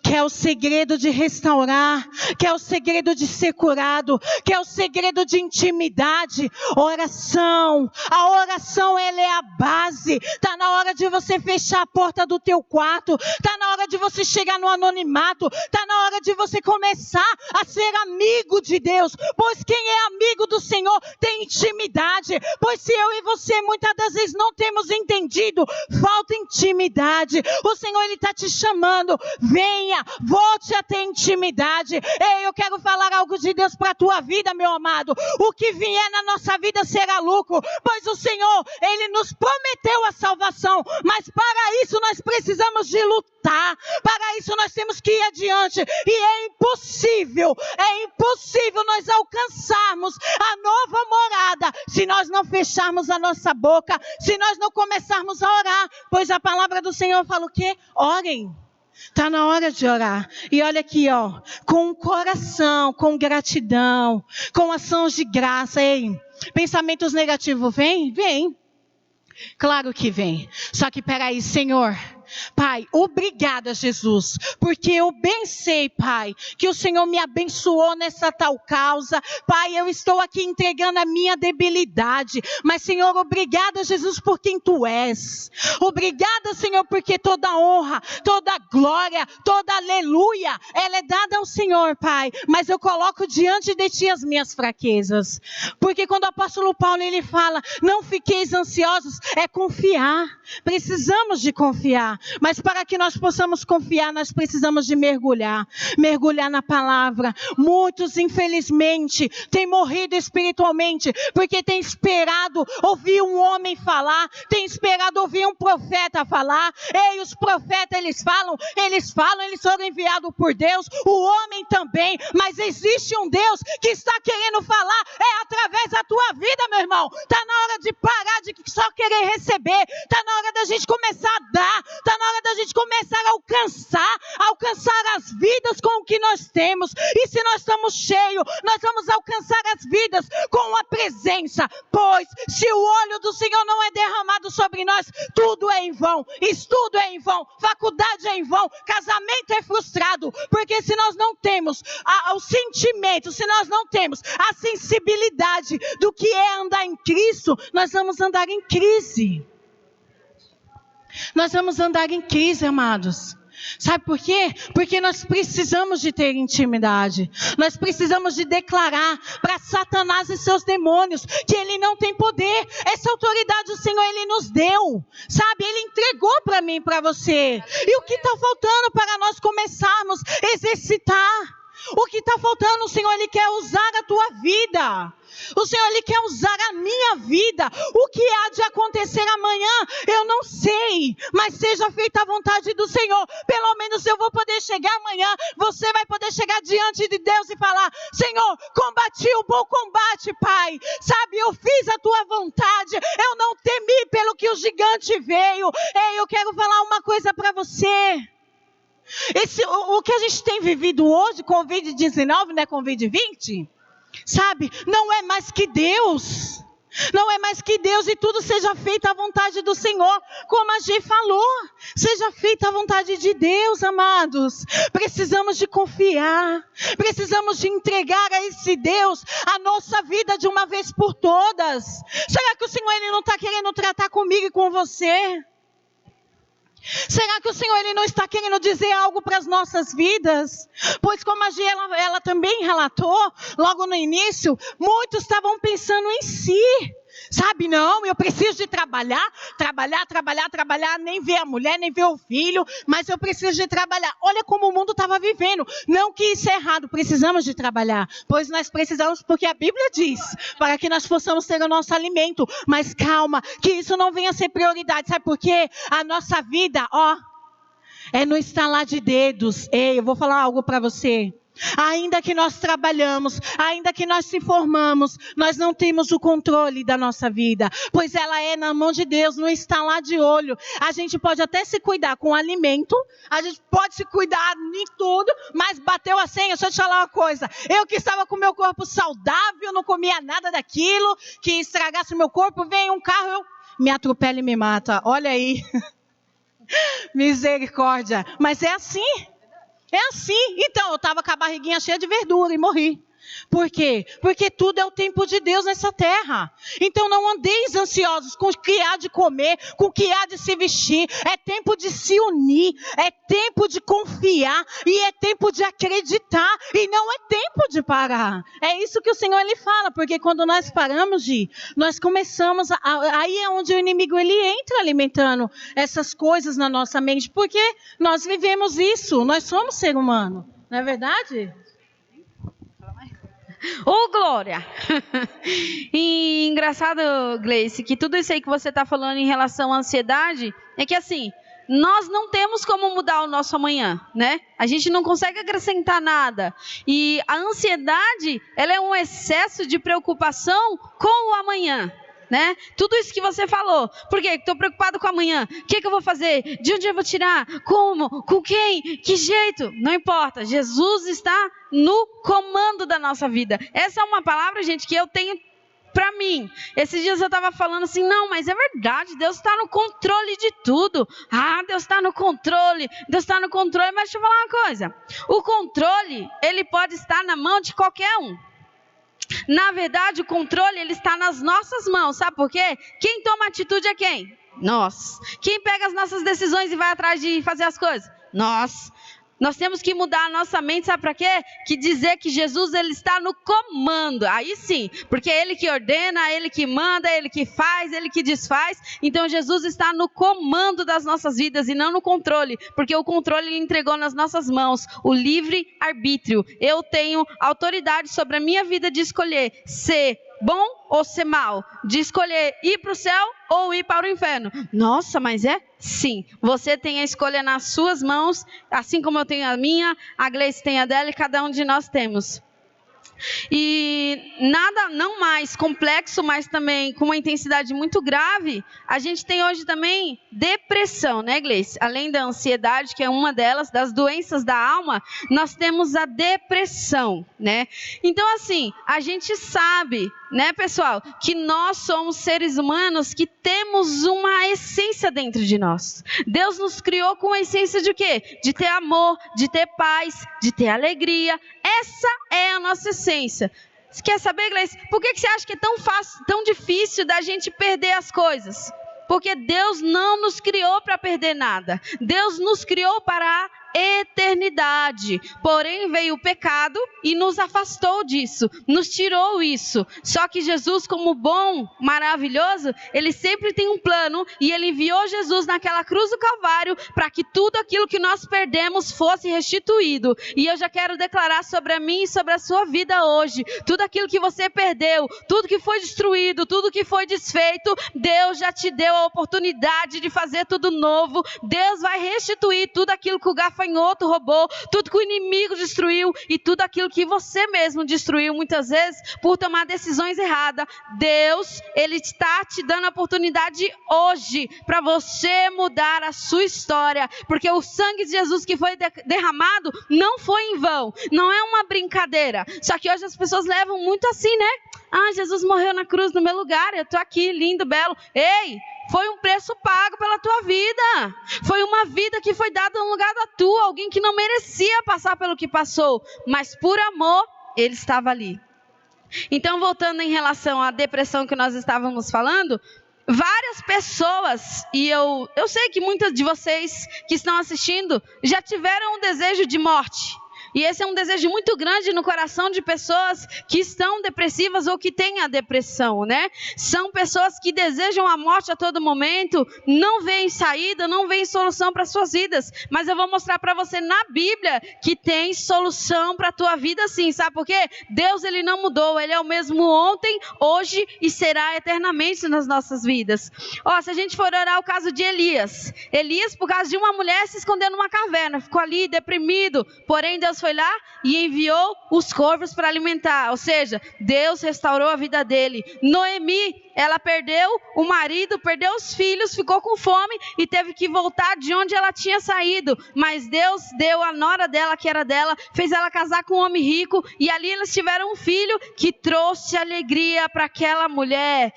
Que é o segredo de restaurar, que é o segredo de ser curado, que é o segredo de intimidade, oração. A oração, ela é a base. Está na hora de você fechar a porta do teu quarto, está na hora de você chegar no anonimato, está na hora de você começar a ser amigo de Deus, pois quem é amigo do Senhor tem intimidade, pois se eu e você muitas das vezes não temos entendido, falta intimidade. O Senhor, Ele está te chamando, venha, volte a ter intimidade. Ei, eu quero falar algo de Deus para a tua vida, meu amado. O que vier na nossa vida será lucro, pois o Senhor, Ele nos prometeu a salvação, mas para isso nós precisamos de lutar, para isso nós temos que ir adiante, e é impossível nós alcançarmos a nova morada, se nós não fecharmos a nossa boca, se nós não começarmos a orar, pois a palavra do Senhor fala o quê? Orem. Está na hora de orar. E olha aqui, ó, com o coração, com gratidão, com ações de graça. Ei, pensamentos negativos vem? Vem. Claro que vem. Só que peraí, Senhor, Pai, obrigada, Jesus, porque eu bem sei, Pai, que o Senhor me abençoou nessa tal causa. Pai, eu estou aqui entregando a minha debilidade, mas Senhor, obrigada, Jesus, por quem Tu és. Obrigada, Senhor, porque toda honra, toda glória, toda aleluia, ela é dada ao Senhor, Pai, mas eu coloco diante de Ti as minhas fraquezas, porque quando o apóstolo Paulo, ele fala, não fiqueis ansiosos, é confiar. Precisamos de confiar. Mas para que nós possamos confiar, nós precisamos de mergulhar na palavra. Muitos, infelizmente, têm morrido espiritualmente, porque têm esperado ouvir um homem falar, têm esperado ouvir um profeta falar. Ei, os profetas, eles falam, eles foram enviados por Deus, o homem também, mas existe um Deus que está querendo falar, é através da tua vida, meu irmão. Está na hora de parar de só querer receber, está na hora da gente começar a dar, está na hora da gente começar a alcançar as vidas com o que nós temos. E se nós estamos cheios, nós vamos alcançar as vidas com a presença. Pois se o olho do Senhor não é derramado sobre nós, tudo é em vão, estudo é em vão, faculdade é em vão, casamento é frustrado. Porque se nós não temos o sentimento, se nós não temos a sensibilidade do que é andar em Cristo, nós vamos andar em crise. Nós vamos andar em crise, amados. Sabe por quê? Porque nós precisamos de ter intimidade. Nós precisamos de declarar para Satanás e seus demônios que ele não tem poder. Essa autoridade o Senhor, Ele nos deu. Sabe? Ele entregou para mim e para você. E o que está faltando para nós começarmos a exercitar? O que está faltando, o Senhor, Ele quer usar a tua vida. O Senhor, Ele quer usar a minha vida. O que há de acontecer amanhã, eu não sei. Mas seja feita a vontade do Senhor. Pelo menos eu vou poder chegar amanhã. Você vai poder chegar diante de Deus e falar: Senhor, combati o bom combate, Pai. Sabe, eu fiz a tua vontade. Eu não temi pelo que o gigante veio. Ei, eu quero falar uma coisa para você. O que a gente tem vivido hoje, Covid-19, né, Covid-20, sabe, não é mais que Deus, não é mais que Deus, e tudo seja feita à vontade do Senhor, como a Gi falou, seja feita à vontade de Deus, amados. Precisamos de confiar, precisamos de entregar a esse Deus a nossa vida de uma vez por todas. Será que o Senhor, Ele não está querendo tratar comigo e com você? Será que o Senhor, Ele não está querendo dizer algo para as nossas vidas? Pois como a Gi, ela também relatou, logo no início, muitos estavam pensando em si. Sabe, não, eu preciso de trabalhar, nem ver a mulher, nem ver o filho, mas eu preciso de trabalhar. Olha como o mundo estava vivendo. Não que isso é errado, precisamos de trabalhar, pois nós precisamos, porque a Bíblia diz, para que nós possamos ter o nosso alimento. Mas calma, que isso não venha a ser prioridade. Sabe por quê? A nossa vida, é no estalar de dedos. Ei, eu vou falar algo para você. Ainda que nós trabalhamos, ainda que nós se formamos, nós não temos o controle da nossa vida, pois ela é na mão de Deus, no estalar de olho. A gente pode até se cuidar com alimento, a gente pode se cuidar em tudo, mas bateu a senha. Deixa eu te falar uma coisa, eu que estava com meu corpo saudável, não comia nada daquilo que estragasse o meu corpo, vem um carro, eu me atropelo e me mata. Olha aí, misericórdia, mas é assim. É assim. Então, eu estava com a barriguinha cheia de verdura e morri. Por quê? Porque tudo é o tempo de Deus nessa terra. Então, não andeis ansiosos com o que há de comer, com o que há de se vestir. É tempo de se unir, é tempo de confiar e é tempo de acreditar. E não é tempo de parar. É isso que o Senhor ele fala, porque quando nós paramos nós começamos, aí é onde o inimigo ele entra alimentando essas coisas na nossa mente, porque nós vivemos isso, nós somos ser humano, não é verdade? Ô, Glória! E engraçado, Gleice, que tudo isso aí que você está falando em relação à ansiedade, é que assim, nós não temos como mudar o nosso amanhã, né? A gente não consegue acrescentar nada. E a ansiedade, ela é um excesso de preocupação com o amanhã, né? Tudo isso que você falou. Por quê? Estou preocupado com amanhã. O que eu vou fazer? De onde eu vou tirar? Como? Com quem? Que jeito? Não importa. Jesus está no comando da nossa vida. Essa é uma palavra, gente, que eu tenho para mim. Esses dias eu estava falando assim, não, mas é verdade, Deus está no controle de tudo. Deus está no controle, Deus está no controle. Mas deixa eu falar uma coisa. O controle, ele pode estar na mão de qualquer um. Na verdade, o controle ele está nas nossas mãos, sabe por quê? Quem toma atitude é quem? Nós. Quem pega as nossas decisões e vai atrás de fazer as coisas? Nós. Nós temos que mudar a nossa mente, sabe para quê? Que dizer que Jesus ele está no comando, aí sim, porque é Ele que ordena, é Ele que manda, é Ele que faz, é Ele que desfaz. Então Jesus está no comando das nossas vidas e não no controle, porque o controle Ele entregou nas nossas mãos, o livre arbítrio. Eu tenho autoridade sobre a minha vida de escolher ser bom ou ser mal, de escolher ir para o céu ou ir para o inferno. Nossa, mas é? Sim, você tem a escolha nas suas mãos, assim como eu tenho a minha, a Gleice tem a dela e cada um de nós temos. E nada, não mais complexo, mas também com uma intensidade muito grave, a gente tem hoje também depressão, né, Gleice? Além da ansiedade, que é uma delas, das doenças da alma, nós temos a depressão, né? Então, assim, a gente sabe, né, pessoal, que nós somos seres humanos que temos uma essência dentro de nós. Deus nos criou com a essência de quê? De ter amor, de ter paz, de ter alegria. Essa é a nossa essência. Você quer saber, Gleice, por que você acha que é tão fácil, tão difícil da gente perder as coisas? Porque Deus não nos criou para perder nada. Deus nos criou para a eternidade. Porém veio o pecado e nos afastou disso, nos tirou isso. Só que Jesus, como bom, maravilhoso, Ele sempre tem um plano e Ele enviou Jesus naquela cruz do Calvário para que tudo aquilo que nós perdemos fosse restituído. E eu já quero declarar sobre a mim e sobre a sua vida hoje, tudo aquilo que você perdeu, tudo que foi destruído, tudo que foi desfeito, Deus já te deu a oportunidade de fazer tudo novo. Deus vai restituir tudo aquilo que o gafanhoto roubou, tudo que o inimigo destruiu e tudo aquilo que você mesmo destruiu muitas vezes por tomar decisões erradas. Deus, Ele está te dando a oportunidade hoje para você mudar a sua história, porque o sangue de Jesus que foi derramado não foi em vão, não é uma brincadeira. Só que hoje as pessoas levam muito assim, né? Jesus morreu na cruz no meu lugar, eu estou aqui, lindo, belo. Ei! Foi um preço pago pela tua vida. Foi uma vida que foi dada no lugar da tua. Alguém que não merecia passar pelo que passou. Mas por amor, Ele estava ali. Então, voltando em relação à depressão que nós estávamos falando, várias pessoas, e eu sei que muitas de vocês que estão assistindo, já tiveram um desejo de morte. E esse é um desejo muito grande no coração de pessoas que estão depressivas ou que têm a depressão, né? São pessoas que desejam a morte a todo momento, não veem saída, não veem solução para suas vidas. Mas eu vou mostrar para você na Bíblia que tem solução para a tua vida sim. Sabe por quê? Deus, ele não mudou. Ele é o mesmo ontem, hoje e será eternamente nas nossas vidas. Se a gente for olhar o caso de Elias, por causa de uma mulher, se escondeu numa caverna, ficou ali deprimido, porém Deus foi lá e enviou os corvos para alimentar, ou seja, Deus restaurou a vida dele. Noemi, ela perdeu o marido, perdeu os filhos, ficou com fome e teve que voltar de onde ela tinha saído, mas Deus deu a nora dela, que era dela, fez ela casar com um homem rico, e ali eles tiveram um filho que trouxe alegria para aquela mulher.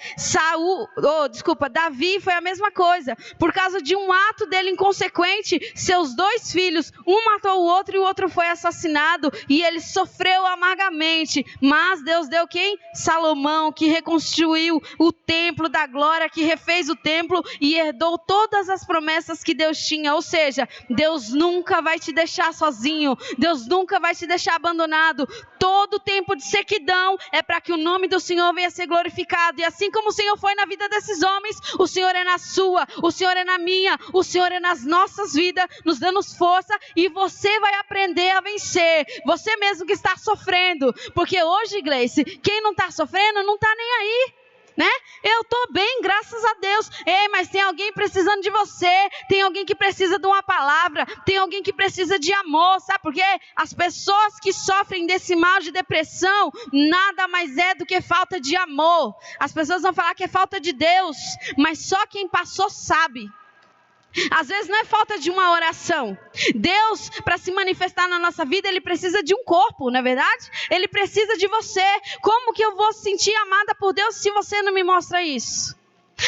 Davi foi a mesma coisa, por causa de um ato dele inconsequente, seus 2 filhos, um matou o outro e o outro foi assassinado, e ele sofreu amargamente, mas Deus deu quem? Salomão, que reconstruiu o templo da glória, que refez o templo e herdou todas as promessas que Deus tinha. Ou seja, Deus nunca vai te deixar sozinho, Deus nunca vai te deixar abandonado. Todo tempo de sequidão é para que o nome do Senhor venha a ser glorificado, e assim como o Senhor foi na vida desses homens, o Senhor é na sua, o Senhor é na minha, o Senhor é nas nossas vidas, nos dando força, e você vai aprender a vencer, você mesmo que está sofrendo, porque hoje, Gleice, quem não está sofrendo não está nem aí, né? Eu estou bem, graças a Deus. Mas tem alguém precisando de você, tem alguém que precisa de uma palavra, tem alguém que precisa de amor, sabe por quê? As pessoas que sofrem desse mal de depressão, nada mais é do que falta de amor. As pessoas vão falar que é falta de Deus, mas só quem passou sabe. Às vezes não é falta de uma oração. Deus, para se manifestar na nossa vida, Ele precisa de um corpo, não é verdade? Ele precisa de você. Como que eu vou se sentir amada por Deus se você não me mostra isso?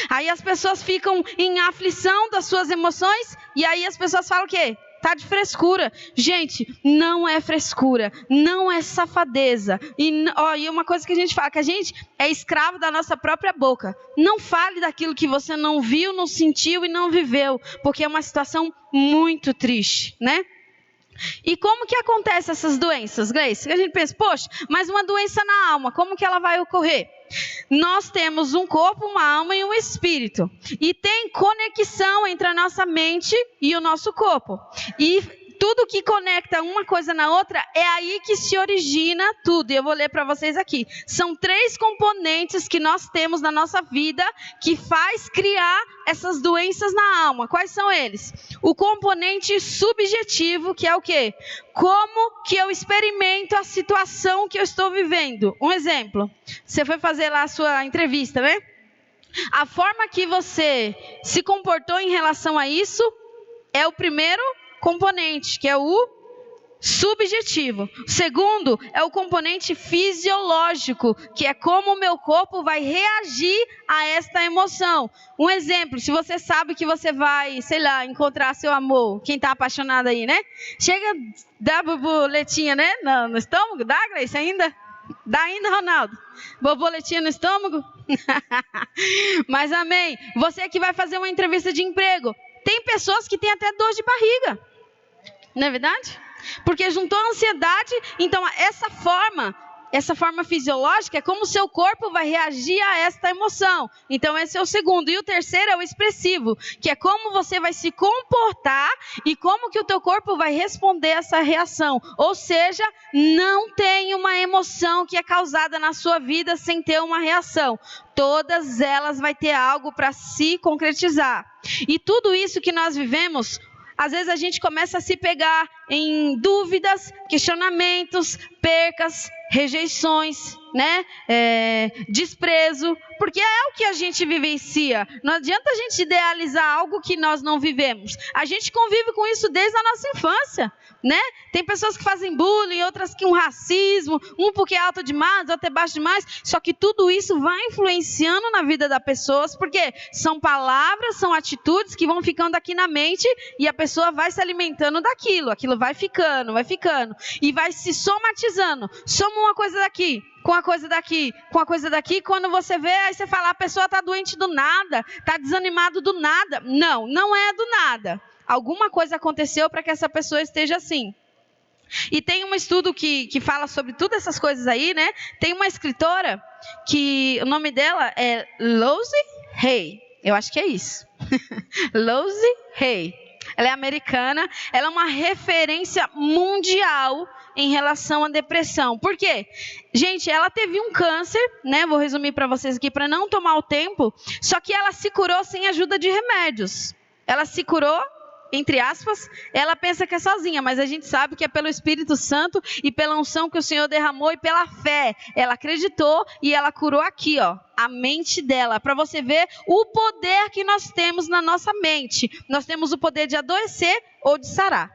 Aí as pessoas ficam em aflição das suas emoções, e aí as pessoas falam o quê? Tá de frescura. Gente, não é frescura, não é safadeza. E uma coisa que a gente fala, que a gente é escravo da nossa própria boca. Não fale daquilo que você não viu, não sentiu e não viveu, porque é uma situação muito triste, né? E como que acontecem essas doenças, Gleice? A gente pensa, poxa, mas uma doença na alma, como que ela vai ocorrer? Nós temos um corpo, uma alma e um espírito. E tem conexão entre a nossa mente e o nosso corpo. E tudo que conecta uma coisa na outra, é aí que se origina tudo. E eu vou ler para vocês aqui. São 3 componentes que nós temos na nossa vida que faz criar essas doenças na alma. Quais são eles? O componente subjetivo, que é o quê? Como que eu experimento a situação que eu estou vivendo. Um exemplo. Você foi fazer lá a sua entrevista, né? A forma que você se comportou em relação a isso é o primeiro componente, que é o subjetivo. O segundo é o componente fisiológico, que é como o meu corpo vai reagir a esta emoção. Um exemplo, se você sabe que você vai, sei lá, encontrar seu amor, quem está apaixonado aí, né? Chega, dá borboletinha, né? No estômago, dá, Gleice, ainda? Dá ainda, Ronaldo? Borboletinha no estômago? Mas amém. Você que vai fazer uma entrevista de emprego, tem pessoas que têm até dor de barriga. Não é verdade? Porque juntou a ansiedade, então essa forma fisiológica é como o seu corpo vai reagir a esta emoção. Então esse é o segundo. E o terceiro é o expressivo, que é como você vai se comportar e como que o teu corpo vai responder a essa reação. Ou seja, não tem uma emoção que é causada na sua vida sem ter uma reação. Todas elas vai ter algo para se concretizar. E tudo isso que nós vivemos, às vezes a gente começa a se pegar em dúvidas, questionamentos, percas, rejeições, né? Desprezo, porque é o que a gente vivencia. Não adianta a gente idealizar algo que nós não vivemos. A gente convive com isso desde a nossa infância, né? Tem pessoas que fazem bullying, outras que um racismo, um porque é alto demais, outro é baixo demais, só que tudo isso vai influenciando na vida das pessoas, porque são palavras, são atitudes que vão ficando aqui na mente e a pessoa vai se alimentando daquilo, aquilo vai ficando e vai se somatizando. Soma uma coisa daqui, com a coisa daqui, com a coisa daqui, quando você vê, aí você fala, a pessoa está doente do nada, está desanimado do nada. Não, não é do nada. Alguma coisa aconteceu para que essa pessoa esteja assim. E tem um estudo que fala sobre todas essas coisas aí, né? Tem uma escritora que o nome dela é Louise Hay. Eu acho que é isso. Louise Hay. Ela é americana. Ela é uma referência mundial em relação à depressão. Por quê? Gente, ela teve um câncer, né? Vou resumir para vocês aqui para não tomar o tempo. Só que ela se curou sem ajuda de remédios. Ela se curou, entre aspas, ela pensa que é sozinha, mas a gente sabe que é pelo Espírito Santo e pela unção que o Senhor derramou e pela fé. Ela acreditou e ela curou aqui, ó, a mente dela, para você ver o poder que nós temos na nossa mente. Nós temos o poder de adoecer ou de sarar.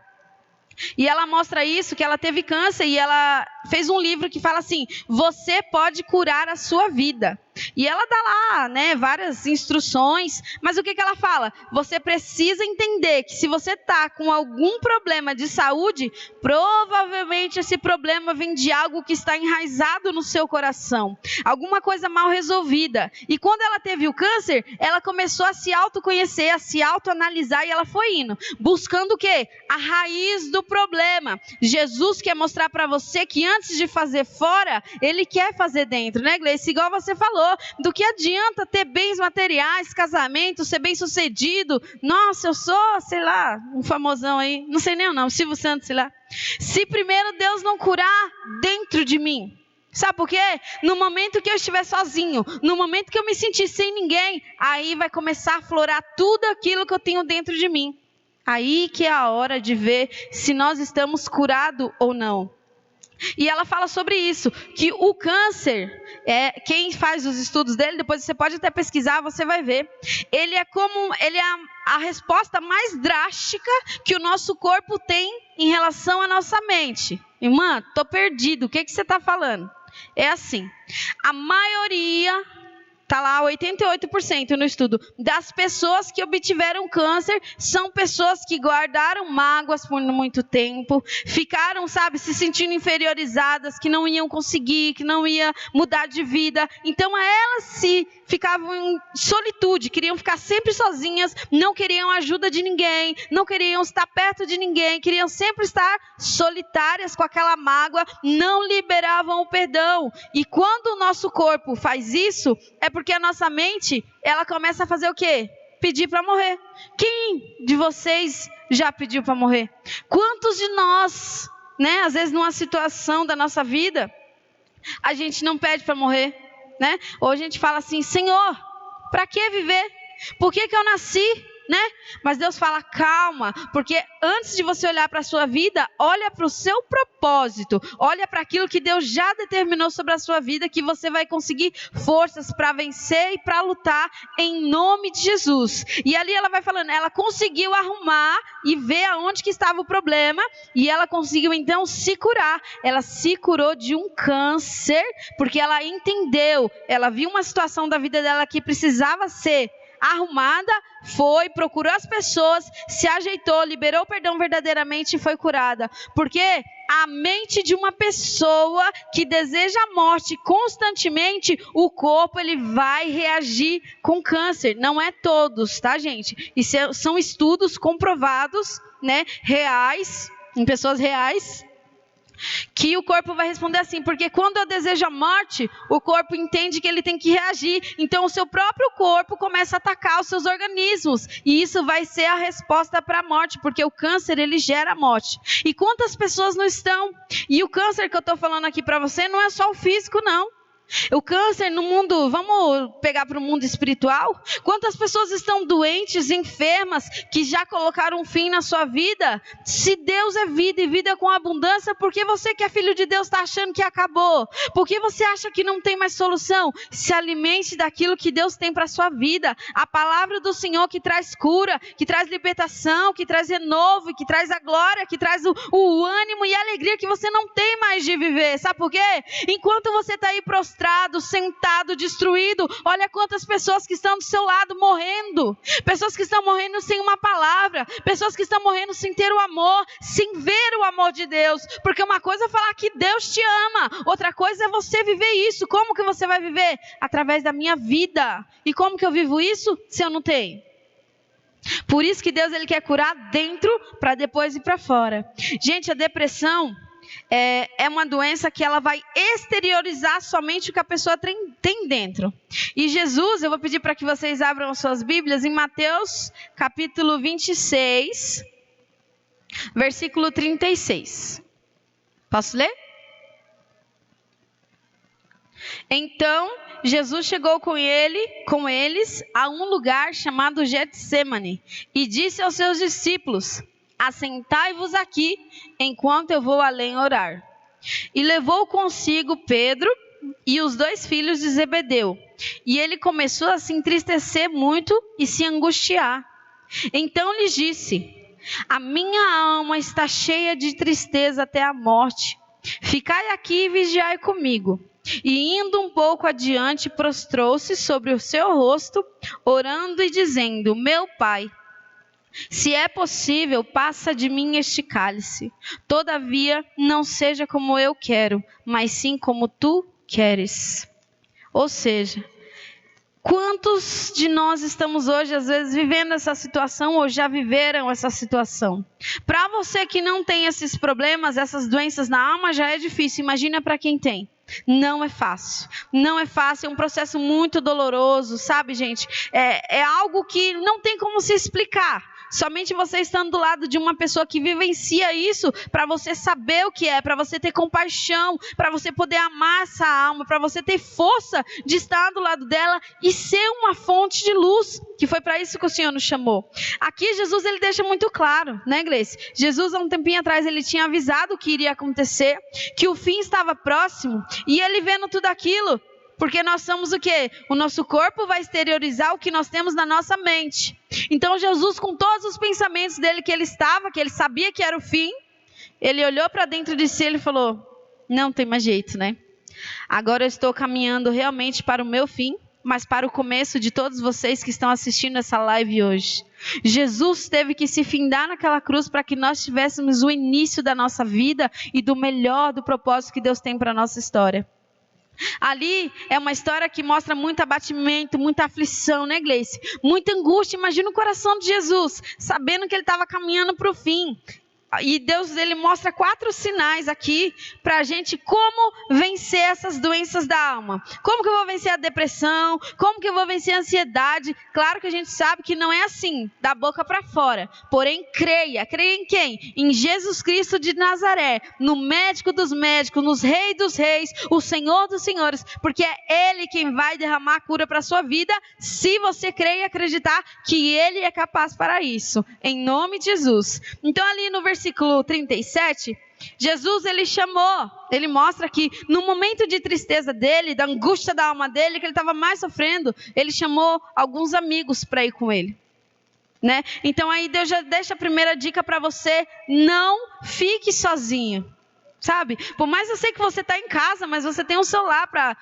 E ela mostra isso, que ela teve câncer e ela fez um livro que fala assim, você pode curar a sua vida. E ela dá lá, né, várias instruções, mas o que ela fala? Você precisa entender que se você está com algum problema de saúde, provavelmente esse problema vem de algo que está enraizado no seu coração, alguma coisa mal resolvida. E quando ela teve o câncer, ela começou a se autoconhecer, a se autoanalisar e ela foi indo, buscando o quê? A raiz do problema. Jesus quer mostrar para você que antes de fazer fora, Ele quer fazer dentro, né, Gleice? Igual você falou, do que adianta ter bens materiais, casamento, ser bem sucedido. Nossa, eu sou, sei lá, um famosão aí, não sei nem o nome, Silvio Santos, sei lá. Se primeiro Deus não curar dentro de mim. Sabe por quê? No momento que eu estiver sozinho, no momento que eu me sentir sem ninguém, aí vai começar a aflorar tudo aquilo que eu tenho dentro de mim. Aí que é a hora de ver se nós estamos curados ou não. E ela fala sobre isso, que o câncer, quem faz os estudos dele, depois você pode até pesquisar, você vai ver. Ele é a resposta mais drástica que o nosso corpo tem em relação à nossa mente. Irmã, tô perdido, o que você está falando? É assim, a maioria... Está lá 88% no estudo. Das pessoas que obtiveram câncer, são pessoas que guardaram mágoas por muito tempo, ficaram, sabe, se sentindo inferiorizadas, que não iam conseguir, que não ia mudar de vida. Então, elas se ficavam em solitude, queriam ficar sempre sozinhas, não queriam ajuda de ninguém, não queriam estar perto de ninguém, queriam sempre estar solitárias com aquela mágoa, não liberavam o perdão. E quando o nosso corpo faz isso, é porque a nossa mente, ela começa a fazer o quê? Pedir para morrer. Quem de vocês já pediu para morrer? Quantos de nós, né, às vezes numa situação da nossa vida, a gente não pede para morrer, né? Ou a gente fala assim, Senhor, para que viver? Por que eu nasci? Né? Mas Deus fala, calma, porque antes de você olhar para a sua vida, olha para o seu propósito, olha para aquilo que Deus já determinou sobre a sua vida, que você vai conseguir forças para vencer e para lutar em nome de Jesus. E ali ela vai falando, ela conseguiu arrumar e ver aonde que estava o problema, e ela conseguiu então se curar. Ela se curou de um câncer, porque ela entendeu, ela viu uma situação da vida dela que precisava ser arrumada, foi, procurou as pessoas, se ajeitou, liberou o perdão verdadeiramente e foi curada. Porque a mente de uma pessoa que deseja a morte constantemente, o corpo ele vai reagir com câncer. Não é todos, tá, gente? Isso são estudos comprovados, né, reais, em pessoas reais, que o corpo vai responder assim, porque quando eu desejo a morte, o corpo entende que ele tem que reagir, então o seu próprio corpo começa a atacar os seus organismos, e isso vai ser a resposta para a morte, porque o câncer ele gera a morte. E quantas pessoas não estão? E o câncer que eu estou falando aqui para você não é só o físico, não. O câncer no mundo, vamos pegar para o mundo espiritual? Quantas pessoas estão doentes, enfermas, que já colocaram um fim na sua vida? Se Deus é vida e vida com abundância, por que você que é filho de Deus está achando que acabou? Por que você acha que não tem mais solução? Se alimente daquilo que Deus tem para a sua vida. A palavra do Senhor que traz cura, que traz libertação, que traz renovo, que traz a glória, que traz o ânimo e a alegria que você não tem mais de viver. Sabe por quê? Enquanto você está aí prostrado, sentado, destruído, olha quantas pessoas que estão do seu lado morrendo, pessoas que estão morrendo sem uma palavra, pessoas que estão morrendo sem ter o amor, sem ver o amor de Deus, porque uma coisa é falar que Deus te ama, outra coisa é você viver isso. Como que você vai viver? Através da minha vida. E como que eu vivo isso se eu não tenho? Por isso que Deus ele quer curar dentro para depois ir para fora. Gente, a depressão, é uma doença que ela vai exteriorizar somente o que a pessoa tem dentro. E Jesus, eu vou pedir para que vocês abram as suas Bíblias em Mateus capítulo 26, versículo 36. Posso ler? Então, Jesus chegou com eles a um lugar chamado Getsêmani e disse aos seus discípulos: assentai-vos aqui, enquanto eu vou além orar. E levou consigo Pedro e os 2 filhos de Zebedeu. E ele começou a se entristecer muito e se angustiar. Então lhes disse: a minha alma está cheia de tristeza até a morte. Ficai aqui e vigiai comigo. E indo um pouco adiante, prostrou-se sobre o seu rosto, orando e dizendo: meu Pai, se é possível, passa de mim este cálice. Todavia, não seja como eu quero, mas sim como tu queres. Ou seja, quantos de nós estamos hoje, às vezes, vivendo essa situação ou já viveram essa situação? Para você que não tem esses problemas, essas doenças na alma, já é difícil. Imagina para quem tem. Não é fácil, não é fácil, é um processo muito doloroso, sabe, gente? É algo que não tem como se explicar. Somente você estando do lado de uma pessoa que vivencia isso, para você saber o que é, para você ter compaixão, para você poder amar essa alma, para você ter força de estar do lado dela e ser uma fonte de luz, que foi para isso que o Senhor nos chamou. Aqui Jesus ele deixa muito claro, né, Gleice? Jesus há um tempinho atrás ele tinha avisado o que iria acontecer, que o fim estava próximo, e ele vendo tudo aquilo, porque nós somos o quê? O nosso corpo vai exteriorizar o que nós temos na nossa mente. Então Jesus, com todos os pensamentos dele que ele sabia que era o fim, ele olhou para dentro de si e ele falou: não tem mais jeito, né? Agora eu estou caminhando realmente para o meu fim, mas para o começo de todos vocês que estão assistindo essa live hoje. Jesus teve que se findar naquela cruz para que nós tivéssemos o início da nossa vida e do melhor do propósito que Deus tem para a nossa história. Ali é uma história que mostra muito abatimento, muita aflição, né, Gleice? Muita angústia. Imagina o coração de Jesus, sabendo que ele estava caminhando para o fim. E Deus ele mostra 4 sinais aqui para a gente como vencer essas doenças da alma. Como que eu vou vencer a depressão? Como que eu vou vencer a ansiedade? Claro que a gente sabe que não é assim, da boca para fora. Porém, creia. Creia em quem? Em Jesus Cristo de Nazaré, no médico dos médicos, nos Rei dos reis, o Senhor dos senhores. Porque é Ele quem vai derramar a cura para a sua vida, se você crer e acreditar que Ele é capaz para isso. Em nome de Jesus. Então ali no versículo 37, Jesus ele mostra que no momento de tristeza dele, da angústia da alma dele, que ele estava mais sofrendo, ele chamou alguns amigos para ir com ele, né? Então aí Deus já deixa a primeira dica para você: não fique sozinho. Sabe? Por mais eu sei que você está em casa, mas você tem um celular para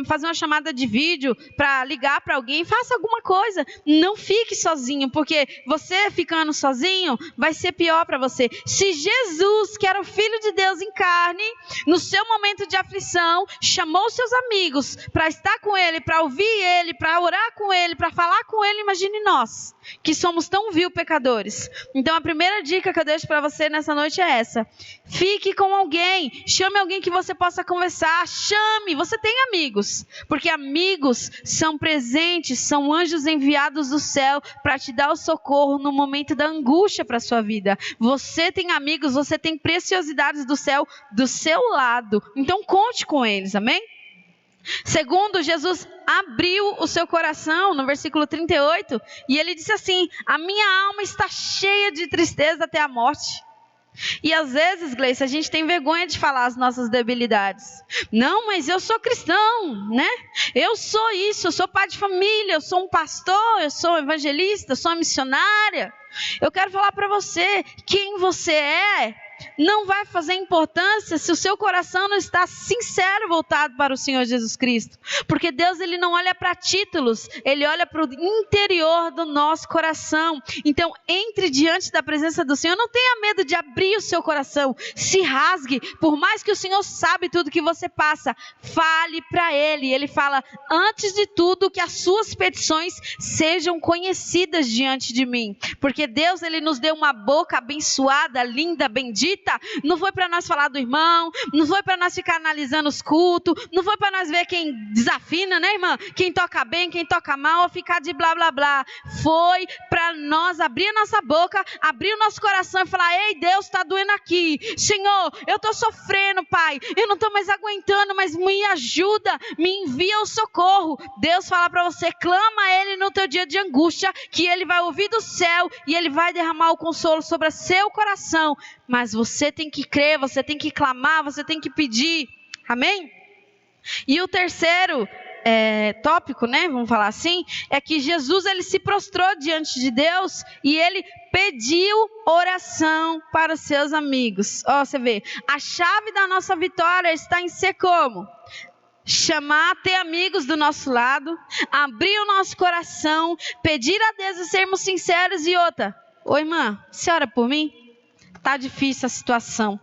fazer uma chamada de vídeo, para ligar para alguém, faça alguma coisa. Não fique sozinho, porque você ficando sozinho vai ser pior para você. Se Jesus, que era o Filho de Deus em carne, no seu momento de aflição, chamou seus amigos para estar com ele, para ouvir ele, para orar com ele, para falar com ele, imagine nós, que somos tão vil pecadores. Então a primeira dica que eu deixo para você nessa noite é essa: fique com alguém. Chame alguém que você possa conversar. Chame, você tem amigos, porque amigos são presentes, são anjos enviados do céu para te dar o socorro no momento da angústia para a sua vida. Você tem amigos, você tem preciosidades do céu do seu lado, então conte com eles, amém? Segundo, Jesus abriu o seu coração no versículo 38 e ele disse assim: a minha alma está cheia de tristeza até a morte. E às vezes, Gleice, a gente tem vergonha de falar as nossas debilidades. Não, mas eu sou cristão, né? Eu sou isso, eu sou pai de família, eu sou um pastor, eu sou um evangelista, eu sou uma missionária. Eu quero falar para você, quem você é não vai fazer importância se o seu coração não está sincero, voltado para o Senhor Jesus Cristo. Porque Deus ele não olha para títulos, Ele olha para o interior do nosso coração. Então entre diante da presença do Senhor, não tenha medo de abrir o seu coração, se rasgue, por mais que o Senhor sabe tudo que você passa, fale para Ele. Ele fala: antes de tudo que as suas petições sejam conhecidas diante de mim. Porque Deus ele nos deu uma boca abençoada, linda, bendita, acredita. Não foi para nós falar do irmão, não foi para nós ficar analisando os cultos, não foi para nós ver quem desafina, né, irmã? Quem toca bem, quem toca mal, ou ficar de blá, blá, blá. Foi para nós abrir a nossa boca, abrir o nosso coração e falar: ei, Deus, está doendo aqui. Senhor, eu estou sofrendo, Pai. Eu não estou mais aguentando, mas me ajuda, me envia o socorro. Deus fala para você: clama a Ele no teu dia de angústia, que Ele vai ouvir do céu e Ele vai derramar o consolo sobre o seu coração. Mas você tem que crer, você tem que clamar, você tem que pedir. Amém? E o terceiro tópico, né, vamos falar assim, é que Jesus, ele se prostrou diante de Deus e ele pediu oração para os seus amigos. Ó, você vê, a chave da nossa vitória está em ser como? Chamar, ter amigos do nosso lado, abrir o nosso coração, pedir a Deus e sermos sinceros. E outra: oi, irmã, você ora por mim? Tá difícil a situação.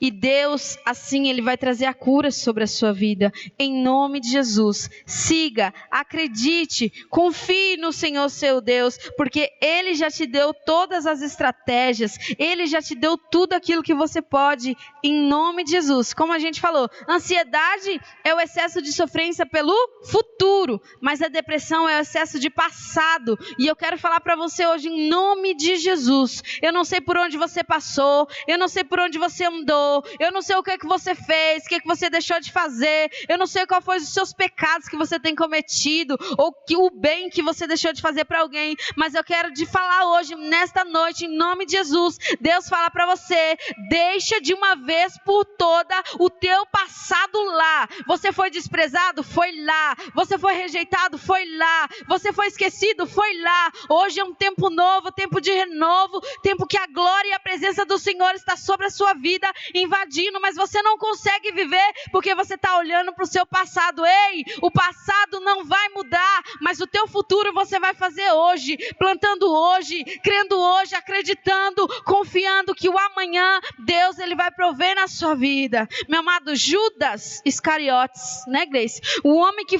E Deus, assim, Ele vai trazer a cura sobre a sua vida. Em nome de Jesus. Siga, acredite, confie no Senhor seu Deus, porque Ele já te deu todas as estratégias. Ele já te deu tudo aquilo que você pode. Em nome de Jesus. Como a gente falou, ansiedade é o excesso de sofrência pelo futuro, mas a depressão é o excesso de passado. E eu quero falar para você hoje, em nome de Jesus. Eu não sei por onde você passou, eu não sei por onde você andou, eu não sei o que você fez, o que você deixou de fazer, eu não sei qual foi os seus pecados que você tem cometido, ou o bem que você deixou de fazer para alguém, mas eu quero te falar hoje, nesta noite, em nome de Jesus. Deus fala para você: deixa de uma vez por toda o teu passado lá. Você foi desprezado? Foi lá. Você foi rejeitado? Foi lá. Você foi esquecido? Foi lá. Hoje é um tempo novo, tempo de renovo, tempo que a glória e a presença do Senhor está sobre a sua vida, invadindo, mas você não consegue viver porque você está olhando para o seu passado. Ei, o passado não vai mudar, mas o teu futuro você vai fazer hoje, plantando hoje, crendo hoje, acreditando, confiando que o amanhã Deus, Ele vai prover na sua vida. Meu amado, Judas Iscariotes, né, Grace? O homem que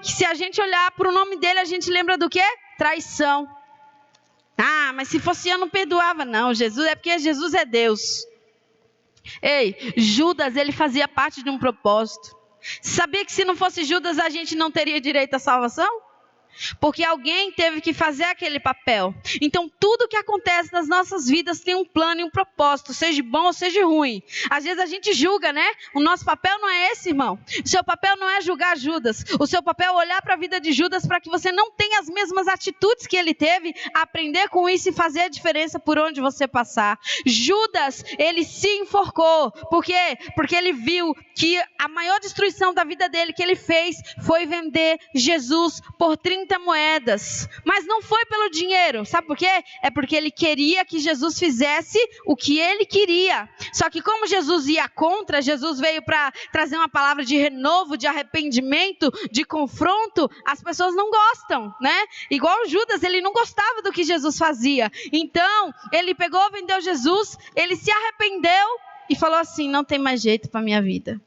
se a gente olhar para o nome dele, a gente lembra do quê? Traição. Ah, mas se fosse eu não perdoava. Não, Jesus é porque Jesus é Deus. Ei, Judas, ele fazia parte de um propósito. Sabia que se não fosse Judas, a gente não teria direito à salvação? Porque alguém teve que fazer aquele papel. Então tudo que acontece nas nossas vidas tem um plano e um propósito, seja bom ou seja ruim. Às vezes a gente julga, né? O nosso papel não é esse, irmão. O seu papel não é julgar Judas. O seu papel é olhar para a vida de Judas para que você não tenha as mesmas atitudes que ele teve, aprender com isso e fazer a diferença por onde você passar. Judas, ele se enforcou. Por quê? Porque ele viu que a maior destruição da vida dele que ele fez foi vender Jesus por 30 moedas, mas não foi pelo dinheiro, sabe por quê? É porque ele queria que Jesus fizesse o que ele queria, só que como Jesus ia contra, Jesus veio para trazer uma palavra de renovo, de arrependimento, de confronto, as pessoas não gostam, né? Igual Judas, ele não gostava do que Jesus fazia, então ele pegou, vendeu Jesus, ele se arrependeu e falou assim: não tem mais jeito para minha vida.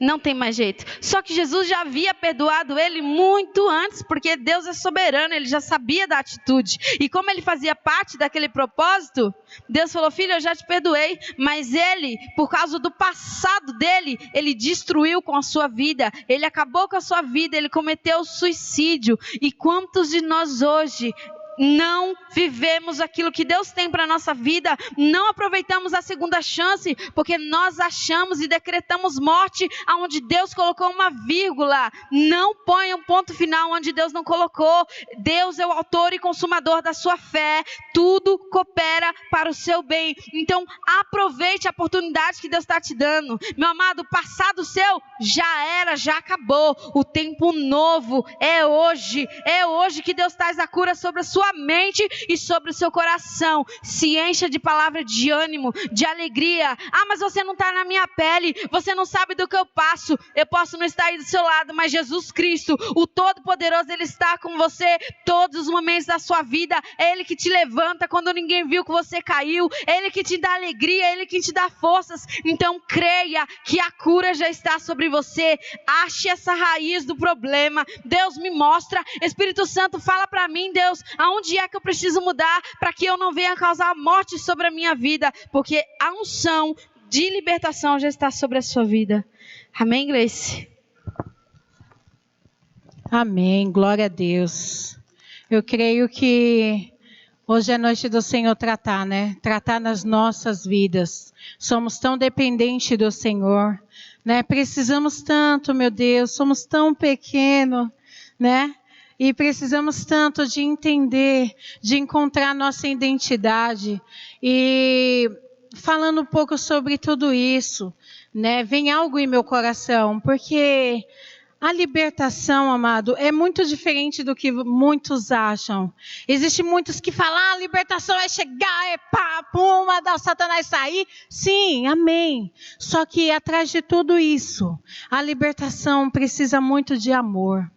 Não tem mais jeito. Só que Jesus já havia perdoado ele muito antes, porque Deus é soberano, ele já sabia da atitude. E como ele fazia parte daquele propósito, Deus falou: filho, eu já te perdoei, mas ele, por causa do passado dele, ele destruiu com a sua vida, ele acabou com a sua vida, ele cometeu suicídio. E quantos de nós hoje não vivemos aquilo que Deus tem para a nossa vida, não aproveitamos a segunda chance, porque nós achamos e decretamos morte onde Deus colocou uma vírgula. Não ponha um ponto final onde Deus não colocou. Deus é o autor e consumador da sua fé, tudo coopera para o seu bem. Então aproveite a oportunidade que Deus está te dando. Meu amado, o passado seu já era, já acabou. O tempo novo é hoje que Deus traz a cura sobre a sua mente e sobre o seu coração. Se encha de palavra de ânimo, de alegria. Ah, mas você não está na minha pele, você não sabe do que eu passo. Eu posso não estar aí do seu lado, mas Jesus Cristo, o Todo-Poderoso, Ele está com você todos os momentos da sua vida. É Ele que te levanta quando ninguém viu que você caiu, é Ele que te dá alegria, é Ele que te dá forças. Então creia que a cura já está sobre você. Ache essa raiz do problema. Deus me mostra, Espírito Santo fala para mim, Deus, Aonde é que eu preciso mudar para que eu não venha causar morte sobre a minha vida? Porque a unção de libertação já está sobre a sua vida. Amém, Gleice? Amém, glória a Deus. Eu creio que hoje é noite do Senhor tratar, né? Tratar nas nossas vidas. Somos tão dependentes do Senhor, né? Precisamos tanto, meu Deus, somos tão pequenos, né? E precisamos tanto de entender, de encontrar nossa identidade. E falando um pouco sobre tudo isso, né? Vem algo em meu coração, porque a libertação, amado, é muito diferente do que muitos acham. Existem muitos que falam, a libertação é chegar, é pá, pum, mandar o Satanás sair. Sim, amém. Só que atrás de tudo isso, a libertação precisa muito de amor.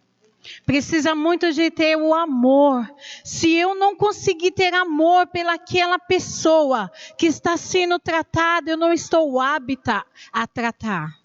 Precisa muito de ter o amor. Se eu não conseguir ter amor pelaquela pessoa que está sendo tratada, eu não estou apta a tratar.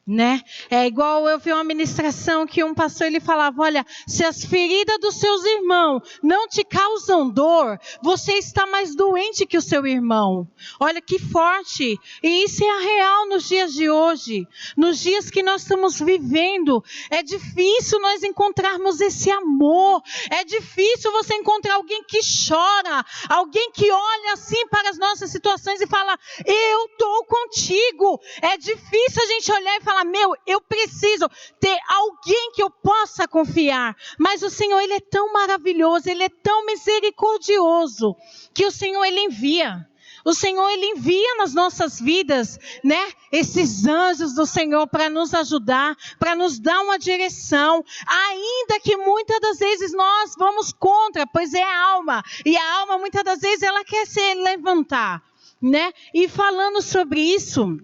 Né? É igual eu vi uma ministração que um pastor ele falava, olha, se as feridas dos seus irmãos não te causam dor, você está mais doente que o seu irmão. Olha que forte. E isso é a real nos dias de hoje, nos dias que nós estamos vivendo. É difícil nós encontrarmos esse amor, é difícil você encontrar alguém que chora, alguém que olha assim para as nossas situações e fala, eu estou contigo. É difícil a gente olhar e falar, eu preciso ter alguém que eu possa confiar. Mas o Senhor, Ele é tão maravilhoso, Ele é tão misericordioso, que o Senhor, Ele envia. O Senhor, Ele envia nas nossas vidas, né? Esses anjos do Senhor para nos ajudar, para nos dar uma direção. Ainda que muitas das vezes nós vamos contra, pois é a alma. E a alma muitas das vezes ela quer se levantar, né? E falando sobre isso,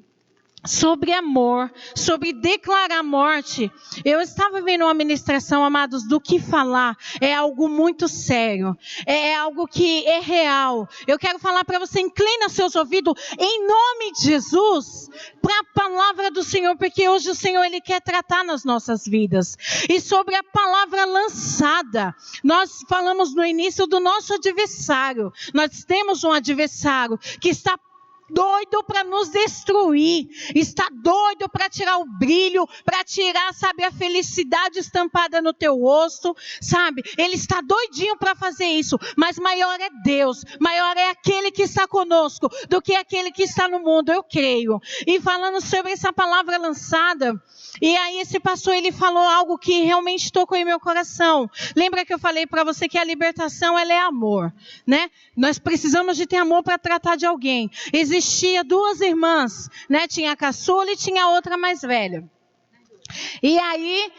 sobre amor, sobre declarar morte. Eu estava vendo uma ministração, amados, do que falar. É algo muito sério. É algo que é real. Eu quero falar para você, inclina seus ouvidos em nome de Jesus para a palavra do Senhor, porque hoje o Senhor, Ele quer tratar nas nossas vidas. E sobre a palavra lançada, nós falamos no início do nosso adversário. Nós temos um adversário que está doido para nos destruir, está doido para tirar o brilho, para tirar, sabe, a felicidade estampada no teu rosto, sabe, ele está doidinho para fazer isso, mas maior é Deus, maior é aquele que está conosco, do que aquele que está no mundo, eu creio. E falando sobre essa palavra lançada, e aí esse pastor, ele falou algo que realmente tocou em meu coração. Lembra que eu falei para você que a libertação, ela é amor, né? Nós precisamos de ter amor para tratar de alguém. Existia duas irmãs, né? Tinha a caçula e tinha a outra mais velha. E aí,